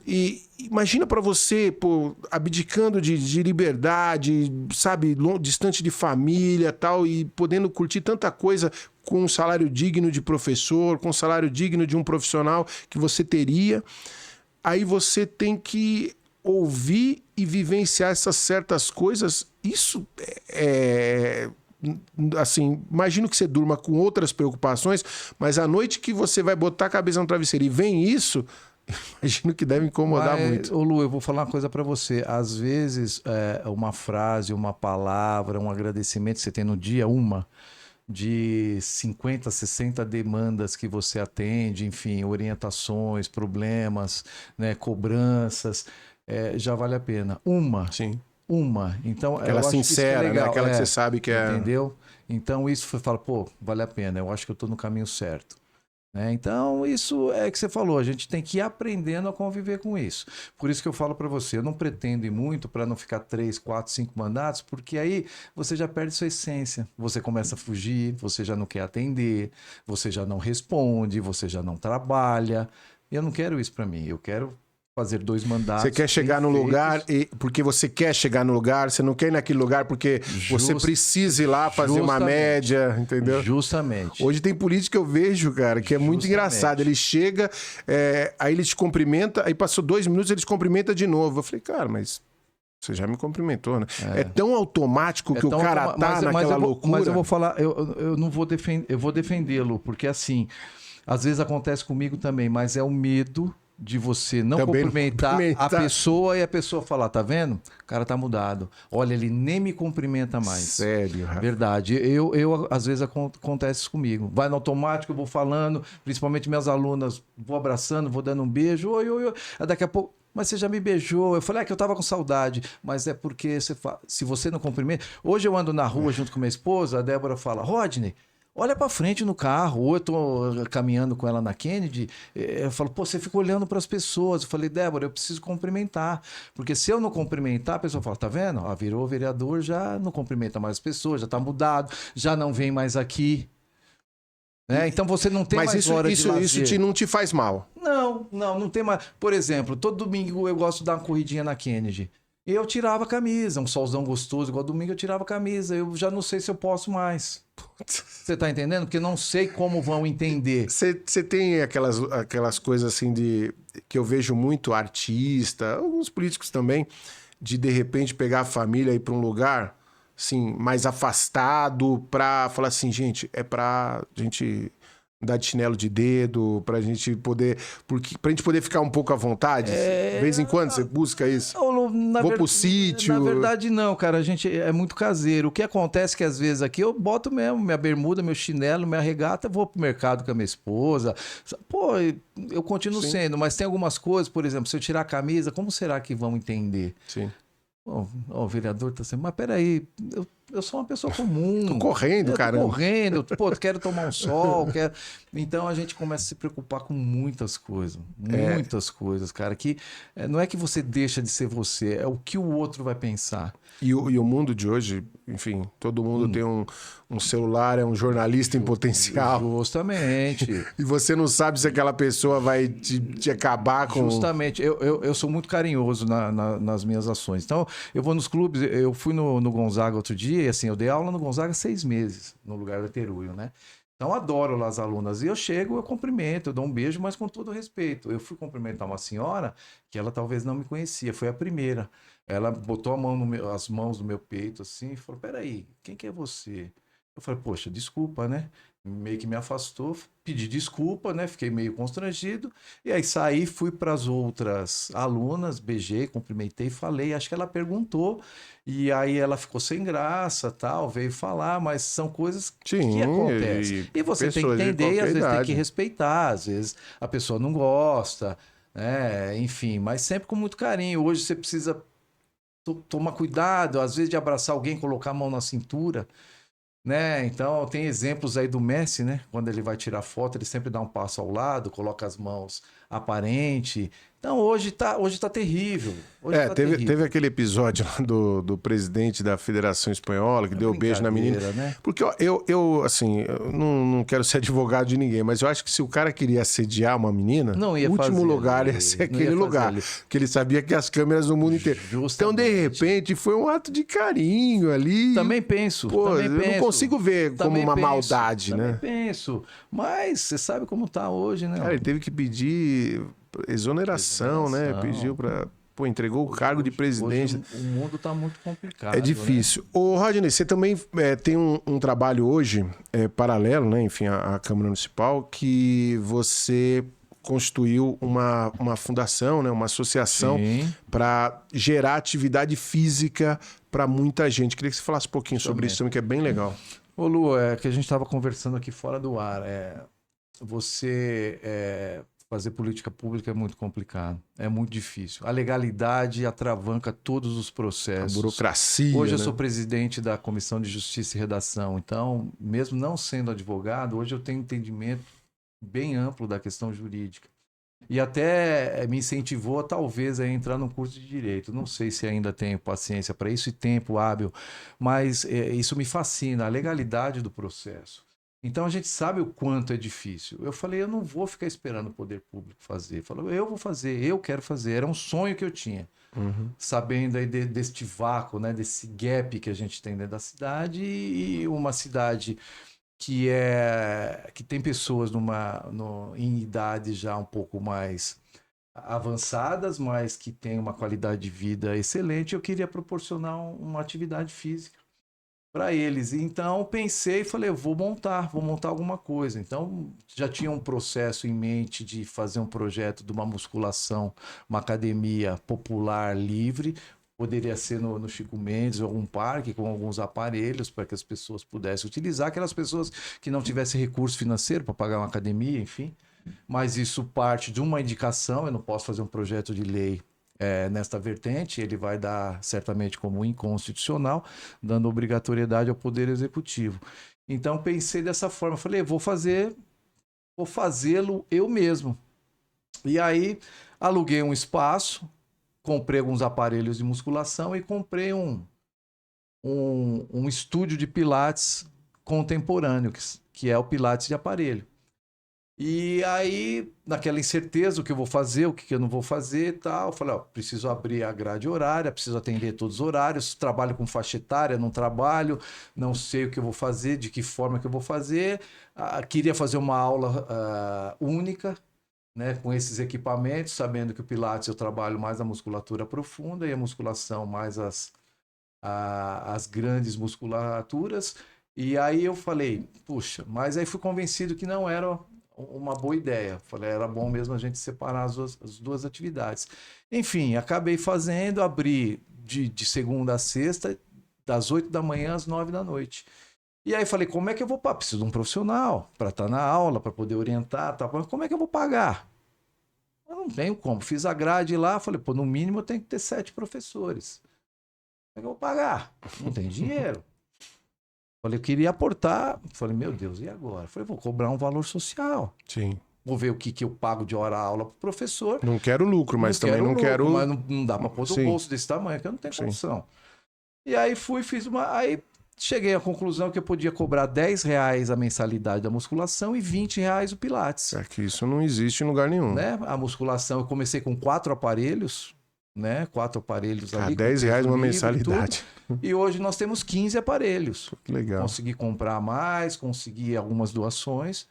E imagina para você, pô, abdicando de liberdade, sabe, distante de família, tal, e podendo curtir tanta coisa com um salário digno de professor, com um salário digno de um profissional que você teria. Aí você tem que ouvir e vivenciar essas certas coisas. Isso assim, imagino que você durma com outras preocupações, mas a noite que você vai botar a cabeça no travesseiro e vem isso, imagino que deve incomodar muito. Ô Lu, eu vou falar uma coisa para você. Às vezes, uma frase, uma palavra, um agradecimento que você tem no dia, de 50, 60 demandas que você atende, enfim, orientações, problemas, né, cobranças, já vale a pena. Sim. Então, aquela eu acho sincera, que isso é legal. né? Aquela que você sabe que é... Entendeu? Então, isso você fala, pô, vale a pena, eu acho que eu tô no caminho certo. Né? Então, isso é que você falou, a gente tem que ir aprendendo a conviver com isso. Por isso que eu falo para você, eu não pretendo ir muito para não ficar 3, 4, 5 mandatos, porque aí você já perde sua essência. Você começa a fugir, você já não quer atender, você já não responde, você já não trabalha. Eu não quero isso para mim, eu quero fazer 2 mandatos. Você quer chegar no lugar porque você quer chegar no lugar, você não quer ir naquele lugar porque você precisa ir lá fazer uma média, entendeu? Justamente. Hoje tem político que eu vejo, cara, que é muito engraçado. Ele chega, aí ele te cumprimenta, aí passou 2 minutos, ele te cumprimenta de novo. Eu falei, cara, mas você já me cumprimentou, né? É tão automático que o cara tá naquela loucura. Mas eu vou falar, eu não vou defender, eu vou defendê-lo, porque assim, às vezes acontece comigo também, mas é o medo de você não cumprimentar a pessoa e a pessoa falar, tá vendo? O cara tá mudado. Olha, ele nem me cumprimenta mais. Sério, Rafa. Verdade. Eu às vezes acontece isso comigo. Vai no automático, eu vou falando, principalmente minhas alunas, vou abraçando, vou dando um beijo, oi. Aí daqui a pouco, mas você já me beijou. Eu falei, que eu tava com saudade. Mas é porque se você não cumprimenta... Hoje eu ando na rua junto com minha esposa, a Débora fala, Rodney, olha para frente no carro, ou eu tô caminhando com ela na Kennedy, eu falo, pô, você fica olhando para as pessoas. Eu falei, Débora, eu preciso cumprimentar, porque se eu não cumprimentar, a pessoa fala, tá vendo? Virou vereador, já não cumprimenta mais as pessoas, já tá mudado, já não vem mais aqui. Né? Então você não tem mais hora de lazer. Mas isso não te faz mal? Não tem mais. Por exemplo, todo domingo eu gosto de dar uma corridinha na Kennedy. Eu tirava a camisa, um solzão gostoso, igual domingo eu tirava a camisa. Eu já não sei se eu posso mais. Você tá entendendo? Porque não sei como vão entender. Você tem aquelas coisas assim que eu vejo muito artista, alguns políticos também, de repente pegar a família e ir para um lugar assim, mais afastado pra falar assim, gente, é pra gente dar de chinelo de dedo, pra gente poder... pra gente poder ficar um pouco à vontade. De vez em quando você busca isso. Vou pro sítio. Na verdade, não, cara. A gente é muito caseiro. O que acontece é que às vezes aqui eu boto mesmo minha bermuda, meu chinelo, minha regata, vou pro mercado com a minha esposa. Pô, eu continuo sendo, mas tem algumas coisas, por exemplo, se eu tirar a camisa, como será que vão entender? Sim. O vereador tá assim, mas peraí, eu sou uma pessoa comum. Tô correndo, eu tô caramba. correndo, pô, quero tomar um sol, quero... Então a gente começa a se preocupar com muitas coisas, cara, que não é que você deixa de ser você, é o que o outro vai pensar. E o mundo de hoje, enfim, todo mundo tem um celular, é um jornalista em potencial. Justamente. E você não sabe se aquela pessoa vai te acabar com... Justamente, eu sou muito carinhoso nas minhas ações. Então, eu vou nos clubes, eu fui no Gonzaga outro dia, e assim, eu dei aula no Gonzaga 6 meses, no lugar da Teruio, né? Então, eu adoro lá as alunas. E eu chego, eu cumprimento, eu dou um beijo, mas com todo respeito. Eu fui cumprimentar uma senhora que ela talvez não me conhecia, foi a primeira. Ela botou as mãos no meu peito assim e falou: Peraí, quem que é você? Eu falei: Poxa, desculpa, né? Meio que me afastou, pedi desculpa, né? Fiquei meio constrangido. E aí saí, fui para as outras alunas, beijei, cumprimentei, falei. Acho que ela perguntou. E aí ela ficou sem graça, tal, veio falar, mas são coisas que Sim, acontecem. E você tem que pessoas de entender e qualquer às vezes tem que idade. respeitar. Às vezes a pessoa não gosta, né? Enfim, mas sempre com muito carinho. Hoje você precisa tomar cuidado, às vezes de abraçar alguém, colocar a mão na cintura, né? Então tem exemplos aí do Messi, né? Quando ele vai tirar foto, ele sempre dá um passo ao lado, coloca as mãos aparente. Então hoje tá terrível. Hoje tá Teve, terrível. teve aquele episódio lá do presidente da Federação Espanhola que É deu beijo na menina. brincadeira, né? Porque ó, assim, eu não quero ser advogado de ninguém, mas eu acho que se o cara queria assediar uma menina, Não o ia último fazer lugar ia ali, ser não ia aquele fazer lugar. ali. Porque ele sabia que as câmeras no mundo inteiro. Então, de Justamente. repente, foi um ato de carinho ali. Também penso, Pô, também eu não penso. consigo ver como Também uma penso, maldade, também né? penso. Mas você sabe como tá hoje, né? Cara, ele teve que pedir exoneração, né? Pediu Exoneração. pra. Pô, entregou o cargo de presidente. Hoje o mundo tá muito É complicado, né? difícil. Ô, Rodney, você também tem um trabalho hoje, paralelo, né? Enfim, à Câmara Municipal, que você constituiu uma fundação, né? Uma associação Sim, para gerar atividade física para muita gente. Queria que você falasse um pouquinho sobre isso também. também, que é bem legal. Ô Lu, é que a gente estava conversando aqui fora do ar. Você fazer política pública é muito complicado, é muito difícil. A legalidade atravanca todos os A processos. burocracia, Hoje eu né? sou presidente da Comissão de Justiça e Redação, então, mesmo não sendo advogado, hoje eu tenho entendimento bem amplo da questão jurídica. E até me incentivou talvez a entrar no curso de direito. Não sei se ainda tenho paciência para isso e tempo hábil, mas isso me fascina, a legalidade do processo. Então a gente sabe o quanto é difícil. Eu falei, eu não vou ficar esperando o poder público fazer. Falou, eu vou fazer, eu quero fazer. Era um sonho que eu tinha, Uhum. sabendo aí deste vácuo, né, desse gap que a gente tem dentro da cidade e uma cidade que tem pessoas em idade já um pouco mais avançadas, mas que tem uma qualidade de vida excelente. Eu queria proporcionar uma atividade física para eles. Então pensei e falei, eu vou montar alguma coisa. Então já tinha um processo em mente de fazer um projeto de uma musculação, uma academia popular livre. Poderia ser no Chico Mendes ou algum parque com alguns aparelhos para que as pessoas pudessem utilizar, aquelas pessoas que não tivessem recurso financeiro para pagar uma academia, enfim. Mas isso parte de uma indicação, eu não posso fazer um projeto de lei nesta vertente, ele vai dar certamente como inconstitucional, dando obrigatoriedade ao Poder Executivo. Então pensei dessa forma, falei, vou fazê-lo eu mesmo. E aí aluguei um espaço, comprei alguns aparelhos de musculação e comprei um estúdio de pilates contemporâneo, que é o pilates de aparelho. E aí, naquela incerteza, o que eu vou fazer, o que eu não vou fazer e tal, eu falei, ó, preciso abrir a grade horária, preciso atender todos os horários, trabalho com faixa etária, não trabalho, não sei o que eu vou fazer, de que forma que eu vou fazer. Queria fazer uma aula única, né, com esses equipamentos, sabendo que o Pilates eu trabalho mais a musculatura profunda e a musculação mais as grandes musculaturas. E aí eu falei, puxa, mas aí fui convencido que não era uma boa ideia. Falei, era bom mesmo a gente separar as duas atividades. Enfim, acabei fazendo, abri de segunda a sexta, das 8 da manhã às 9 da noite. E aí falei, como é que eu vou pagar? Preciso de um profissional para estar na aula, para poder orientar, tá? Como é que eu vou pagar? Eu não tenho como. Fiz a grade lá, falei, pô, no mínimo eu tenho que ter 7 professores. Eu vou pagar. Não tem dinheiro. Falei, eu queria aportar. Falei, meu Deus, e agora? Falei, vou cobrar um valor social. Sim. Vou ver o que eu pago de hora-aula pro professor. Não quero lucro, mas também não quero... Mas não dá para pôr no Sim. bolso desse tamanho, que eu não tenho Sim. condição. E aí fiz uma... Aí cheguei à conclusão que eu podia cobrar R$10 a mensalidade da musculação e R$20 o Pilates. É que isso não existe em lugar nenhum. Né? A musculação, eu comecei com 4 aparelhos, né? 4 aparelhos ali. R$10 uma mensalidade. E hoje nós temos 15 aparelhos. Que legal. Consegui comprar mais, consegui algumas doações.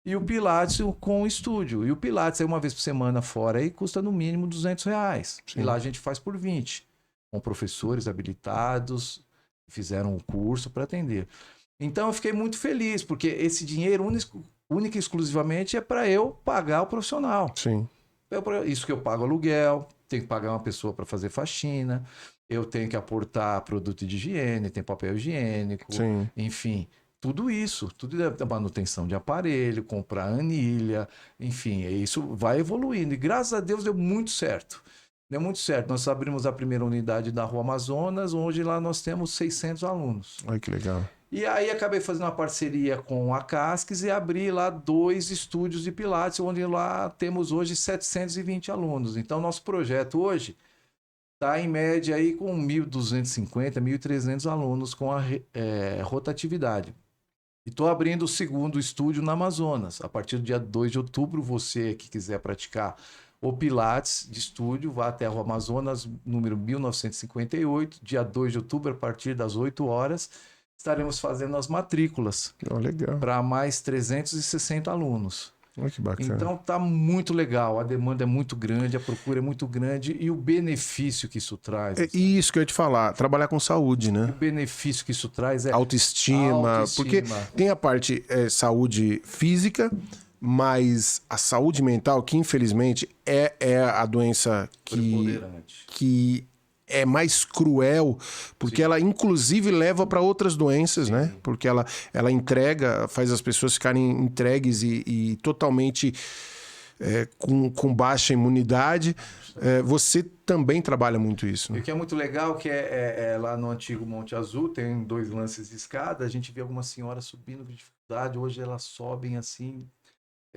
E o Pilates com o estúdio. E o Pilates é uma vez por semana fora e custa no mínimo R$200. Sim. E lá a gente faz por 20. Com professores habilitados, fizeram um curso para atender. Então eu fiquei muito feliz, porque esse dinheiro única e exclusivamente é para eu pagar o profissional. Sim. Isso que eu pago aluguel, tenho que pagar uma pessoa para fazer faxina, eu tenho que aportar produto de higiene, tem papel higiênico, Sim. enfim, tudo isso, tudo da manutenção de aparelho, comprar anilha, enfim, isso vai evoluindo. E graças a Deus deu muito certo. Deu muito certo. Nós abrimos a primeira unidade da Rua Amazonas, onde lá nós temos 600 alunos. Olha que legal. E aí acabei fazendo uma parceria com a Casques e abri lá 2 estúdios de Pilates, onde lá temos hoje 720 alunos. Então, nosso projeto hoje está em média aí com 1.250, 1.300 alunos com a rotatividade. E estou abrindo o segundo estúdio na Amazonas. A partir do dia 2 de outubro, você que quiser praticar o Pilates de estúdio, vá até a Rua Amazonas, número 1958, dia 2 de outubro, a partir das 8 horas, estaremos fazendo as matrículas Legal. para mais 360 alunos. Olha que bacana. Então tá muito legal, a demanda é muito grande, a procura é muito grande e o benefício que isso traz. É isso que eu ia te falar, trabalhar com saúde, né? O benefício que isso traz é Autoestima, porque tem a parte saúde física, mas a saúde mental, que infelizmente é a doença que é mais cruel, porque ela inclusive leva para outras doenças, né? Porque ela faz as pessoas ficarem entregues e totalmente com baixa imunidade. Você também trabalha muito isso, né? O que é muito legal que é lá no antigo Monte Azul, tem 2 lances de escada, a gente vê algumas senhoras subindo com dificuldade, hoje elas sobem assim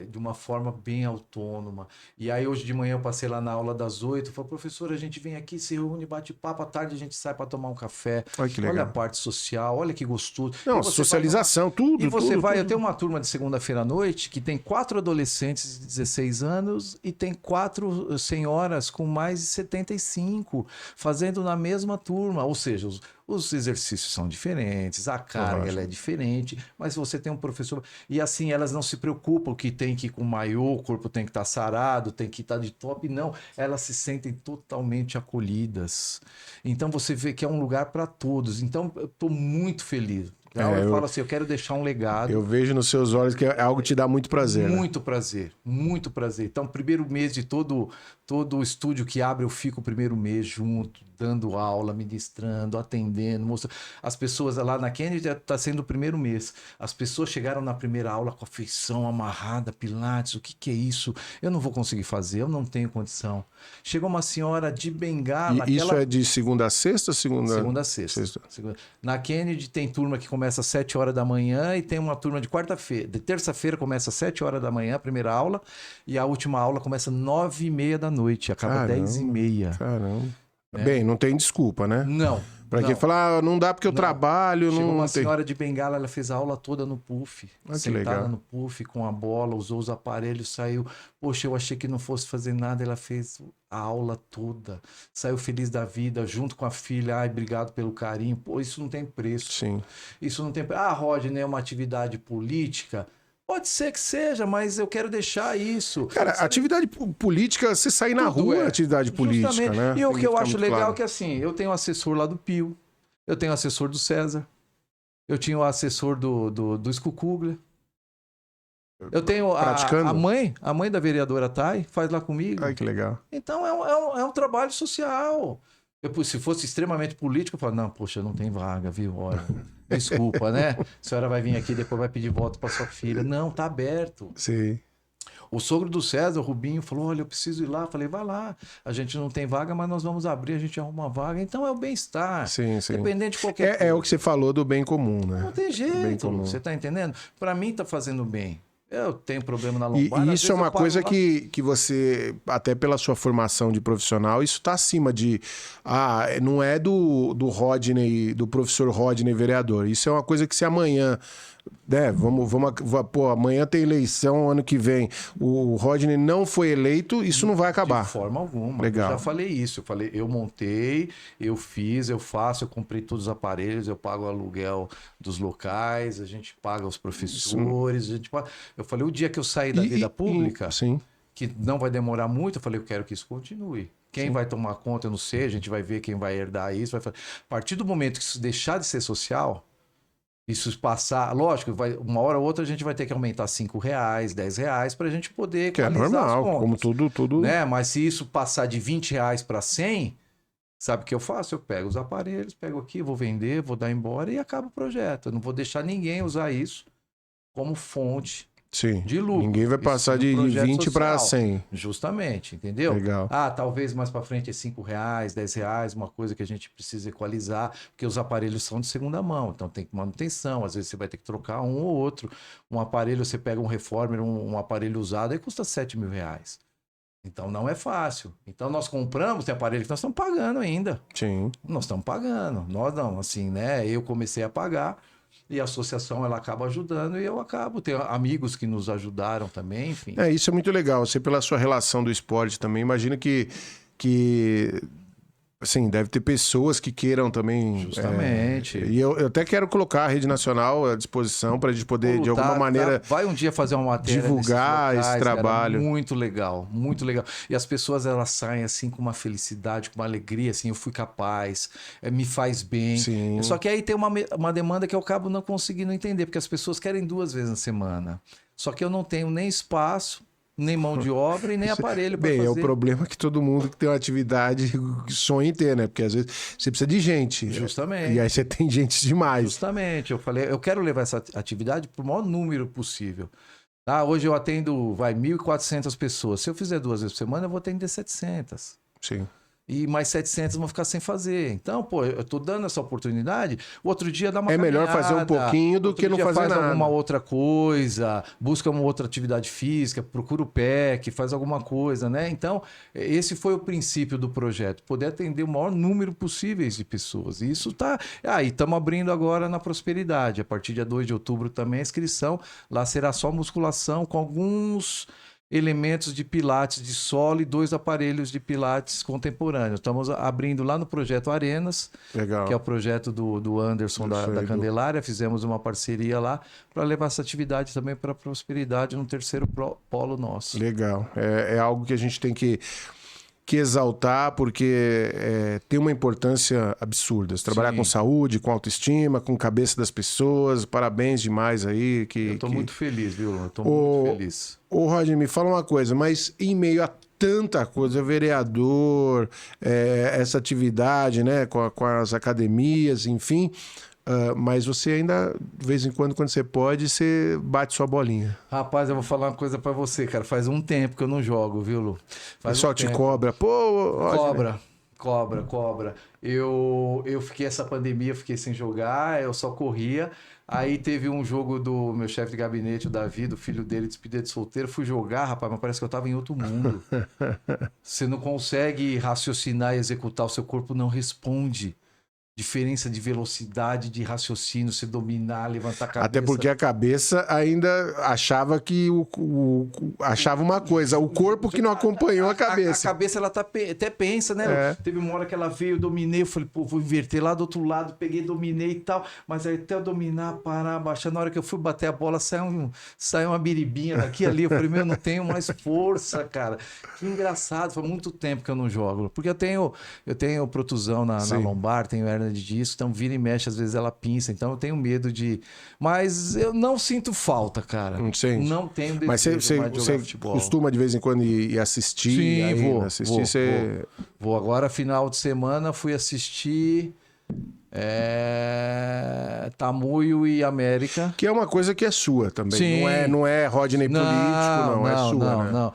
de uma forma bem autônoma. E aí hoje de manhã eu passei lá na aula das 8, falei, professor, a gente vem aqui, se reúne, bate papo, à tarde a gente sai para tomar um café. Olha que legal. Olha a parte social, olha que gostoso. Não, socialização, tudo. E você tudo. eu tenho uma turma de segunda-feira à noite que tem 4 adolescentes de 16 anos e tem 4 senhoras com mais de 75 fazendo na mesma turma, ou seja, os exercícios são diferentes, a carga ela é diferente, mas você tem um professor... E assim, elas não se preocupam que tem que ir com maiô, o corpo tem que estar sarado, tem que estar de top. Não, elas se sentem totalmente acolhidas. Então você vê que é um lugar para todos. Então eu estou muito feliz. Eu falo assim, eu quero deixar um legado. Eu vejo nos seus olhos que é algo que te dá muito prazer. Muito, né? Prazer, muito prazer. Então, primeiro mês de todo o estúdio que abre, eu fico o primeiro mês junto, dando aula, ministrando, atendendo, mostrando. As pessoas lá na Kennedy está sendo o primeiro mês. As pessoas chegaram na primeira aula com a feição amarrada, Pilates, o que é isso? Eu não vou conseguir fazer, eu não tenho condição. Chegou uma senhora de bengala. E isso é de segunda a sexta? Segunda a sexta. Na Kennedy tem turma que começa às 7 horas da manhã e tem uma turma de quarta-feira. De terça-feira começa às 7 horas da manhã, a primeira aula, e a última aula começa às 9h30 da noite, acaba 10h30. Caramba. Bem, não tem desculpa, né? Não. Pra quem falar, não dá porque eu trabalho. Chegou uma tem... senhora de bengala, ela fez a aula toda no puff. Sentada no puff, com a bola, usou os aparelhos, saiu. Poxa, eu achei que não fosse fazer nada, ela fez a aula toda. Saiu feliz da vida, junto com a filha. Ai, obrigado pelo carinho. Pô, isso não tem preço. Sim. Isso não tem preço. Ah, Rodney, é uma atividade política? Pode ser que seja, mas eu quero deixar isso. Cara, atividade política, você sair na rua é atividade política, né? E o que eu acho legal é que assim, eu tenho assessor lá do Pio, eu tenho assessor do César, eu tinha o assessor do Escucuglia. Eu tenho a mãe da vereadora Thay, faz lá comigo. Ai, que legal. Então é um trabalho social. Se fosse extremamente político, eu falo, não, poxa, não tem vaga, viu? Olha, desculpa, né? A senhora vai vir aqui, depois vai pedir voto para sua filha. Não, tá aberto. Sim. O sogro do César, o Rubinho, falou, olha, eu preciso ir lá. Falei, vai lá. A gente não tem vaga, mas nós vamos abrir, a gente arruma uma vaga. Então é o bem-estar. Sim, sim. Dependente de qualquer coisa. É o que você falou do bem comum, né? Não tem Bem jeito, comum. você tá entendendo? Para mim tá fazendo bem. Eu tenho problema na E lombar. isso é uma coisa que você, até pela sua formação de profissional, isso está acima de... não é do Rodney, do professor Rodney vereador. Isso é uma coisa que se amanhã... Pô, amanhã tem eleição, ano que vem. O Rodney não foi eleito, isso não vai acabar. De forma alguma. Legal. Eu já falei isso. Eu falei, eu montei, eu fiz, eu faço, eu comprei todos os aparelhos, eu pago o aluguel dos locais, a gente paga os professores, a gente paga... Eu falei, o dia que eu sair da vida pública, sim. que não vai demorar muito, eu falei, eu quero que isso continue. Quem vai tomar conta, eu não sei, a gente vai ver quem vai herdar isso. A partir do momento que isso deixar de ser social... Isso passar, lógico, uma hora ou outra a gente vai ter que aumentar R$5, R$10 para a gente poder equalizar as contas. Que é normal, como tudo. Né? Mas se isso passar de R$20 para 100, sabe o que eu faço? Eu pego os aparelhos, pego aqui, vou vender, vou dar embora e acaba o projeto. Eu não vou deixar ninguém usar isso como fonte de lucro. Ninguém vai passar de 20 para 100. Justamente, entendeu? Legal. Talvez mais para frente é R$5, R$10, uma coisa que a gente precisa equalizar, porque os aparelhos são de segunda mão, então tem manutenção, às vezes você vai ter que trocar um ou outro. Um aparelho, você pega um reformer, um aparelho usado, aí custa R$7.000. Então não é fácil. Então nós compramos, tem aparelho que nós estamos pagando ainda. Sim. Nós estamos pagando. Nós não, assim, né? Eu comecei a pagar. E a associação, ela acaba ajudando e eu acabo. Tenho amigos que nos ajudaram também, enfim. Isso é muito legal. Você, pela sua relação do esporte também, imagina que assim, deve ter pessoas que queiram também... Justamente. E eu até quero colocar a Rede Nacional à disposição para a gente poder, de alguma maneira... Vai um dia fazer uma matéria divulgar locais, esse trabalho. Cara, muito legal, muito legal. E as pessoas, elas saem assim com uma felicidade, com uma alegria, assim, eu fui capaz, me faz bem. Sim. Só que aí tem uma demanda que eu acabo não conseguindo entender, porque as pessoas querem 2 vezes na semana. Só que eu não tenho nem espaço, nem mão de obra e nem aparelho para fazer. É o problema que todo mundo que tem uma atividade sonha em ter, né? Porque às vezes você precisa de gente. Justamente. E aí você tem gente demais. Justamente. Eu falei, eu quero levar essa atividade para o maior número possível. Hoje eu atendo, 1.400 pessoas. Se eu fizer 2 vezes por semana, eu vou atender 700. Sim. E mais 700 vão ficar sem fazer. Então, pô, eu tô dando essa oportunidade. O outro dia dá uma caminhada. Melhor fazer um pouquinho do que não fazer nada. Faz alguma outra coisa, busca uma outra atividade física, procura o PEC, faz alguma coisa, né? Então, esse foi o princípio do projeto. Poder atender o maior número possível de pessoas. E isso tá... E estamos abrindo agora na Prosperidade. A partir de dia 2 de outubro também a inscrição. Lá será só musculação com alguns... elementos de pilates de solo e 2 aparelhos de pilates contemporâneo. Estamos abrindo lá no Projeto Arenas, Legal. Que é o projeto do Anderson da Candelária. Fizemos uma parceria lá para levar essa atividade também para a Prosperidade no 3º polo nosso. Legal. É algo que a gente tem que exaltar, porque tem uma importância absurda. Você trabalhar com saúde, com autoestima, com cabeça das pessoas. Parabéns demais aí. Eu estou muito feliz, viu? Eu estou muito feliz. Ô, Rodney, me fala uma coisa, mas em meio a tanta coisa, vereador, essa atividade, né, com as academias, enfim... mas você ainda, de vez em quando você pode, você bate sua bolinha. Rapaz, eu vou falar uma coisa pra você, cara. Faz um tempo que eu não jogo, viu, Lu? O pessoal te cobra. Pô, Cobra. Eu fiquei essa pandemia, eu fiquei sem jogar, eu só corria. Aí teve um jogo do meu chefe de gabinete, o Davi, do filho dele, despedida de solteiro. Fui jogar, rapaz, mas parece que eu tava em outro mundo. Você não consegue raciocinar e executar, o seu corpo não responde. Diferença de velocidade, de raciocínio, se dominar, levantar a cabeça. Até porque a cabeça ainda achava que achava uma coisa, o corpo que não acompanhou a cabeça. A cabeça, ela até pensa, né? Teve uma hora que ela veio, eu dominei, eu falei, pô, vou inverter lá do outro lado, peguei, dominei e tal, mas aí até eu dominar, parar, baixar, na hora que eu fui bater a bola, saiu uma biribinha daqui ali, eu falei, meu, não tenho mais força, cara. Que engraçado, faz muito tempo que eu não jogo, porque eu tenho protusão na lombar, tenho hernia de disco, então vira e mexe, às vezes ela pinça, então eu tenho medo de... Mas eu não sinto falta, cara. Não tenho desejo. Mas você costuma de vez em quando ir assistir? Sim, aí, vou. Assistir, Vou agora, final de semana, fui assistir Tamoio e América. Que é uma coisa que é sua também. Sim. Não é Rodney político, é sua, né? Não.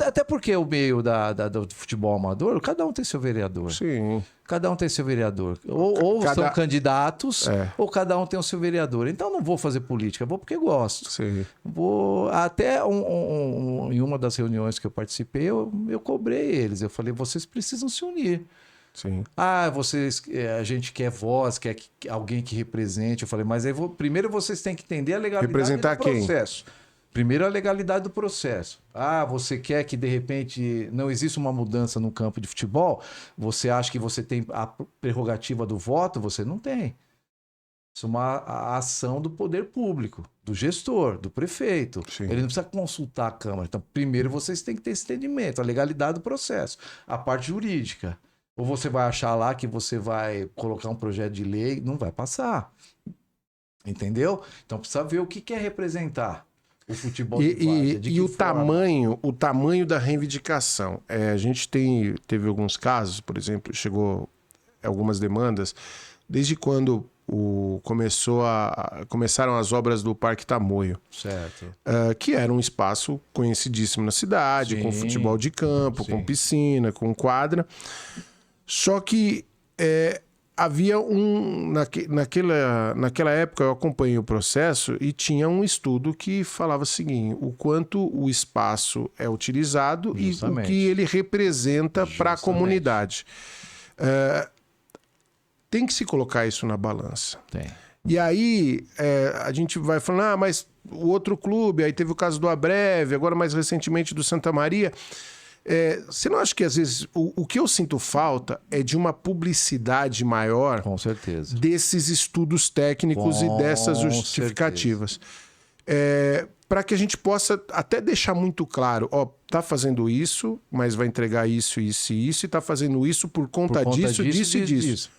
Até porque o meio do futebol amador, cada um tem seu vereador. Sim. Cada um tem seu vereador. Ou são candidatos, ou cada um tem o seu vereador. Então não vou fazer política, vou porque gosto. Sim. Vou até em uma das reuniões que eu participei, eu cobrei eles. Eu falei, vocês precisam se unir. Sim. A gente quer voz, quer alguém que represente. Eu falei, mas aí primeiro vocês têm que entender a legalidade Representar do processo. Primeiro a legalidade do processo. Você quer que de repente não exista uma mudança no campo de futebol? Você acha que você tem a prerrogativa do voto? Você não tem. Isso é a ação do poder público, do gestor, do prefeito. Sim. Ele não precisa consultar a Câmara. Então, primeiro vocês têm que ter esse entendimento, a legalidade do processo, a parte jurídica. Ou você vai achar lá que você vai colocar um projeto de lei, não vai passar. Entendeu? Então precisa ver o que quer representar o futebol de várzea. E o tamanho da reivindicação. A gente teve alguns casos, por exemplo, chegou algumas demandas, desde quando começaram as obras do Parque Tamoio. Certo. Que era um espaço conhecidíssimo na cidade, com futebol de campo, com piscina, com quadra. Só que havia naquela época eu acompanhei o processo e tinha um estudo que falava o seguinte: o quanto o espaço é utilizado e o que ele representa para a comunidade. Tem que se colocar isso na balança. Tem. E aí a gente vai falando, mas o outro clube, aí teve o caso do Abreve, agora mais recentemente do Santa Maria. Você não acha que às vezes o que eu sinto falta é de uma publicidade maior, com certeza, desses estudos técnicos e dessas justificativas? Para que a gente possa até deixar muito claro, tá fazendo isso, mas vai entregar isso, isso e isso, e tá fazendo isso por conta disso e disso.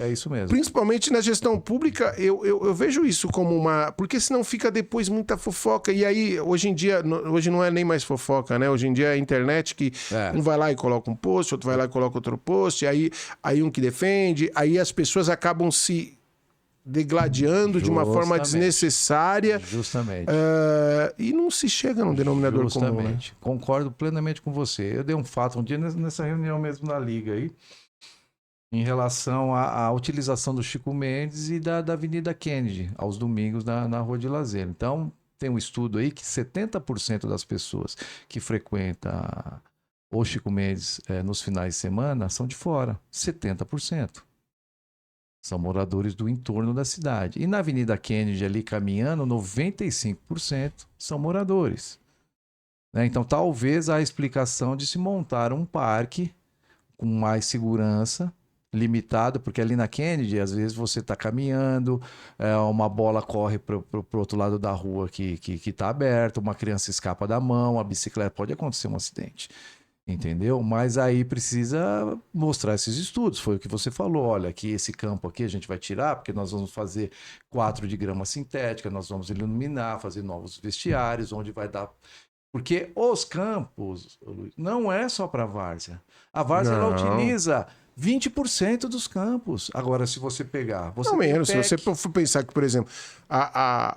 É isso mesmo. Principalmente na gestão pública, eu vejo isso como uma... Porque senão fica depois muita fofoca. E aí, hoje em dia, hoje não é nem mais fofoca, né? Hoje em dia é a internet que um vai lá e coloca um post, outro vai lá e coloca outro post, aí um que defende, aí as pessoas acabam se degladiando de uma forma desnecessária. Justamente. E não se chega num denominador comum, né? Concordo plenamente com você. Eu dei um fato um dia nessa reunião mesmo na Liga aí, em relação à utilização do Chico Mendes e da Avenida Kennedy, aos domingos na Rua de Lazer. Então, tem um estudo aí que 70% das pessoas que frequentam o Chico Mendes nos finais de semana são de fora. 70%. São moradores do entorno da cidade. E na Avenida Kennedy, ali caminhando, 95% são moradores. Então, talvez a explicação de se montar um parque com mais segurança, limitado, porque ali na Kennedy, às vezes você está caminhando, uma bola corre para o outro lado da rua que está aberto, uma criança escapa da mão, a bicicleta, pode acontecer um acidente, entendeu? Mas aí precisa mostrar esses estudos, foi o que você falou, olha, que esse campo aqui a gente vai tirar, porque nós vamos fazer 4 de grama sintética, nós vamos iluminar, fazer novos vestiários, onde vai dar... Porque os campos, não é só para a várzea. A várzea, ela utiliza 20% dos campos. Agora, se você pegar... Não menos. Se você for pensar que, por exemplo,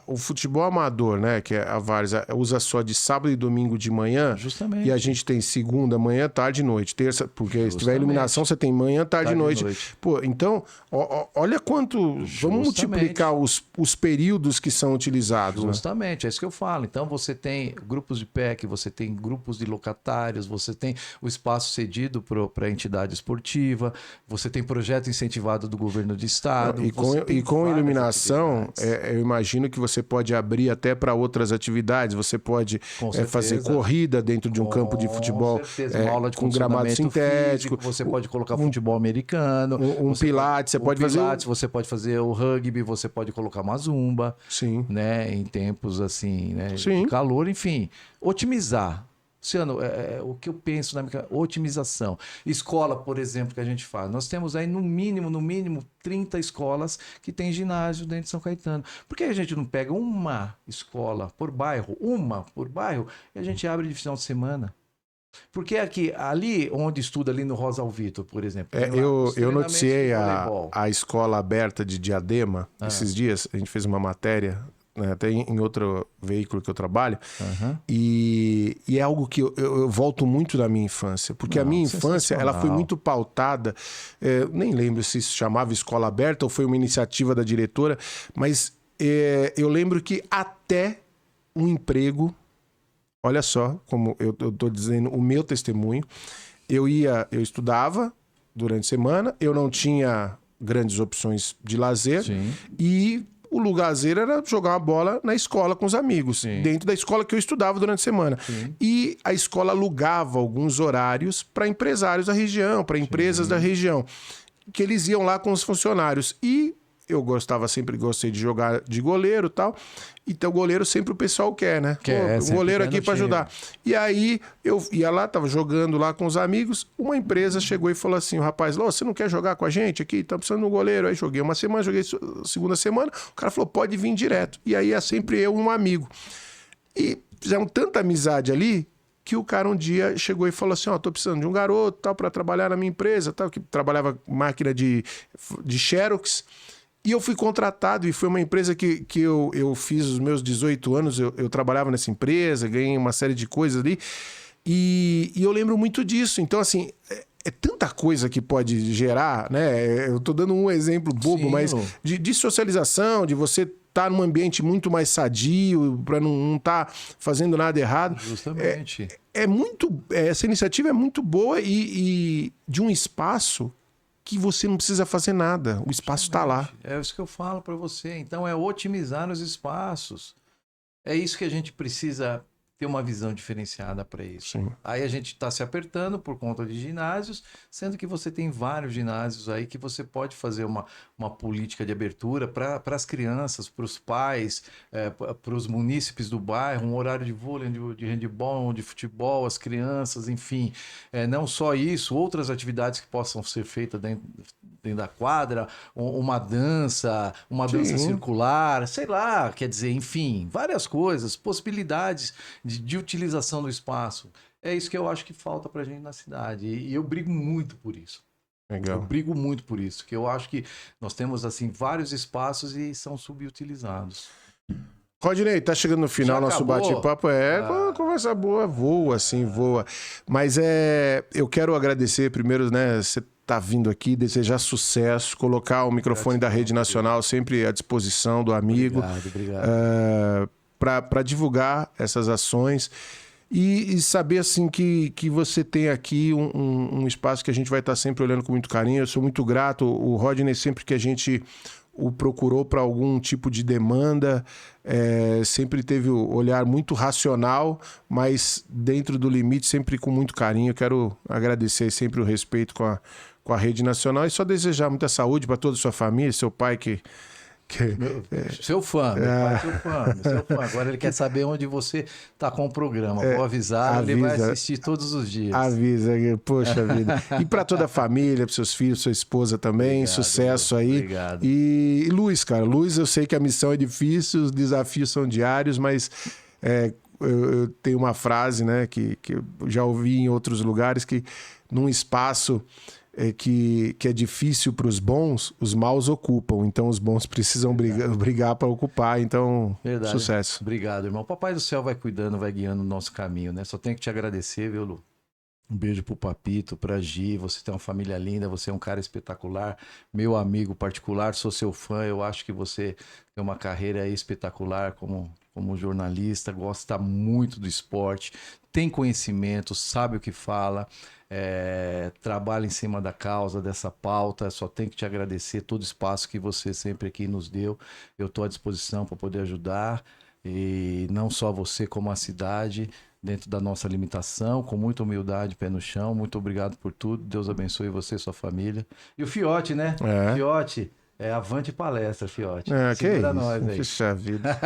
o futebol amador, né, que é a várzea, usa só de sábado e domingo de manhã. Justamente. E a gente tem segunda, manhã, tarde e noite. Terça, porque se tiver iluminação, você tem manhã, tarde e noite. Pô, então, olha quanto... Vamos multiplicar os períodos que são utilizados. Justamente, é isso que eu falo. Então, você tem grupos de PEC, você tem grupos de locatários, você tem o espaço cedido para a entidade esportiva, você tem projeto incentivado do governo do estado. E com iluminação, eu imagino que você pode abrir até para outras atividades. Você pode fazer corrida dentro de um campo de futebol, uma aula de com gramado sintético. Físico, você pode colocar futebol americano. Pilates, você pode fazer... Você pode fazer o rugby, você pode colocar uma zumba. Sim. Né, em tempos assim, né, de calor, enfim. Otimizar. Luciano, o que eu penso na otimização. Escola, por exemplo, que a gente faz. Nós temos aí no mínimo 30 escolas que tem ginásio dentro de São Caetano. Por que a gente não pega uma escola por bairro, e a gente abre de final de semana? Porque ali onde estuda, ali no Rosa Alvito, por exemplo. tem lá Eu os treinamentos noticiei de a, voleibol. a escola aberta de Diadema esses dias. A gente fez uma matéria, né, até em outro veículo que eu trabalho. Aham. E é algo que eu volto muito da minha infância. Porque a Não, minha infância ela foi sensacional. muito pautada. Nem lembro se isso chamava escola aberta ou foi uma iniciativa da diretora. Mas eu lembro que até um emprego... Olha só como eu estou dizendo o meu testemunho. Eu estudava durante a semana, eu não tinha grandes opções de lazer Sim. e o lazer era jogar uma bola na escola com os amigos, Sim. dentro da escola que eu estudava durante a semana. Sim. E a escola alugava alguns horários para empresários da região, para empresas da região, que eles iam lá com os funcionários. E eu sempre gostei de jogar de goleiro e tal. Então, goleiro sempre o pessoal quer, né? Quer, Um sempre goleiro quer aqui no para time. ajudar. E aí, eu ia lá, tava jogando lá com os amigos. Uma empresa chegou e falou assim: o rapaz, você não quer jogar com a gente aqui? Tá precisando de um goleiro. Aí joguei uma semana, joguei segunda semana. O cara falou: pode vir direto. E aí é sempre eu e um amigo. E fizemos tanta amizade ali que o cara um dia chegou e falou assim: tô precisando de um garoto tal para trabalhar na minha empresa, tal, que trabalhava máquina de Xerox. E eu fui contratado e foi uma empresa que eu fiz os meus 18 anos, eu trabalhava nessa empresa, ganhei uma série de coisas ali. E eu lembro muito disso. Então, assim, é tanta coisa que pode gerar, né? Eu tô dando um exemplo bobo, Sim, mas Lu. de socialização, de você estar num ambiente muito mais sadio, para não estar fazendo nada errado. Justamente. Essa iniciativa é muito boa e de um espaço que você não precisa fazer nada. O espaço está lá. É isso que eu falo para você. Então é otimizar os espaços. É isso que a gente precisa ter uma visão diferenciada para isso. Sim. Aí a gente está se apertando por conta de ginásios, sendo que você tem vários ginásios aí que você pode fazer uma política de abertura para as crianças, para os pais, para os munícipes do bairro, um horário de vôlei, de handebol, de futebol, as crianças, enfim. Não só isso, outras atividades que possam ser feitas dentro da quadra, uma dança Sim. circular, sei lá, quer dizer, enfim, várias coisas, possibilidades de utilização do espaço. É isso que eu acho que falta pra gente na cidade. E eu brigo muito por isso. Eu Legal. brigo muito por isso, que eu acho que nós temos assim vários espaços e são subutilizados. Rodinei, tá chegando no final Já nosso acabou? bate-papo. Conversa boa, voa, assim, voa. Mas eu quero agradecer primeiro, né? Você tá vindo aqui, desejar sucesso, colocar o microfone da Rede Nacional sempre à disposição do amigo. Obrigado. Para divulgar essas ações e saber assim que você tem aqui um espaço que a gente vai estar sempre olhando com muito carinho. Eu sou muito grato. O Rodney, sempre que a gente o procurou para algum tipo de demanda, sempre teve o olhar muito racional, mas dentro do limite, sempre com muito carinho. Eu quero agradecer sempre o respeito com a Rede Nacional e só desejar muita saúde para toda a sua família, seu pai Seu fã, meu pai é seu fã. Agora ele quer saber onde você está com o programa. Vou avisar, ele vai assistir todos os dias. Avisa, poxa vida. E para toda a família, para seus filhos, sua esposa também, Obrigado, sucesso aí. Obrigado. E Luiz, cara, eu sei que a missão é difícil, os desafios são diários, mas eu tenho uma frase, né, que eu já ouvi em outros lugares, que num espaço que é difícil para os bons, os maus ocupam. Então os bons precisam brigar para ocupar. Então, Verdade. Sucesso. Obrigado, irmão. Papai do céu vai cuidando, vai guiando o nosso caminho, né? Só tenho que te agradecer, viu, Lu? Um beijo pro Papito, pra Gi. Você tem uma família linda, você é um cara espetacular. Meu amigo particular, sou seu fã. Eu acho que você tem uma carreira espetacular como jornalista, gosta muito do esporte, tem conhecimento, sabe o que fala. Trabalha em cima da causa, dessa pauta. Só tenho que te agradecer todo o espaço que você sempre aqui nos deu. Eu estou à disposição para poder ajudar, e não só você, como a cidade, dentro da nossa limitação, com muita humildade, pé no chão. Muito obrigado por tudo. Deus abençoe você e sua família. E o Fiote, né? Fiote, avante palestra, Fiote. Que Segura isso, nós aí. puxa vida.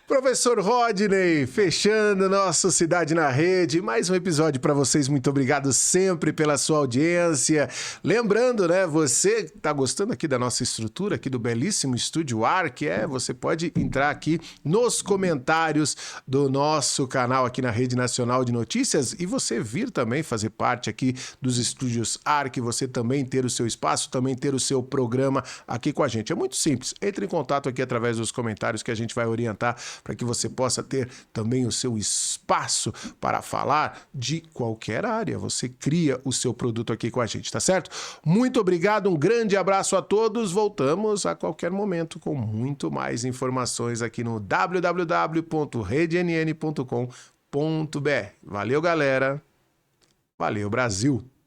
Professor Rodney, fechando nosso Cidade na Rede, mais um episódio para vocês. Muito obrigado sempre pela sua audiência. Lembrando, né, você tá gostando aqui da nossa estrutura, aqui do belíssimo Estúdio Arc, você pode entrar aqui nos comentários do nosso canal aqui na Rede Nacional de Notícias e você vir também fazer parte aqui dos Estúdios Arc, você também ter o seu espaço, também ter o seu programa aqui com a gente. É muito simples, entre em contato aqui através dos comentários que a gente vai orientar para que você possa ter também o seu espaço para falar de qualquer área. Você cria o seu produto aqui com a gente, tá certo? Muito obrigado, um grande abraço a todos. Voltamos a qualquer momento com muito mais informações aqui no www.redenn.com.br. Valeu, galera. Valeu, Brasil.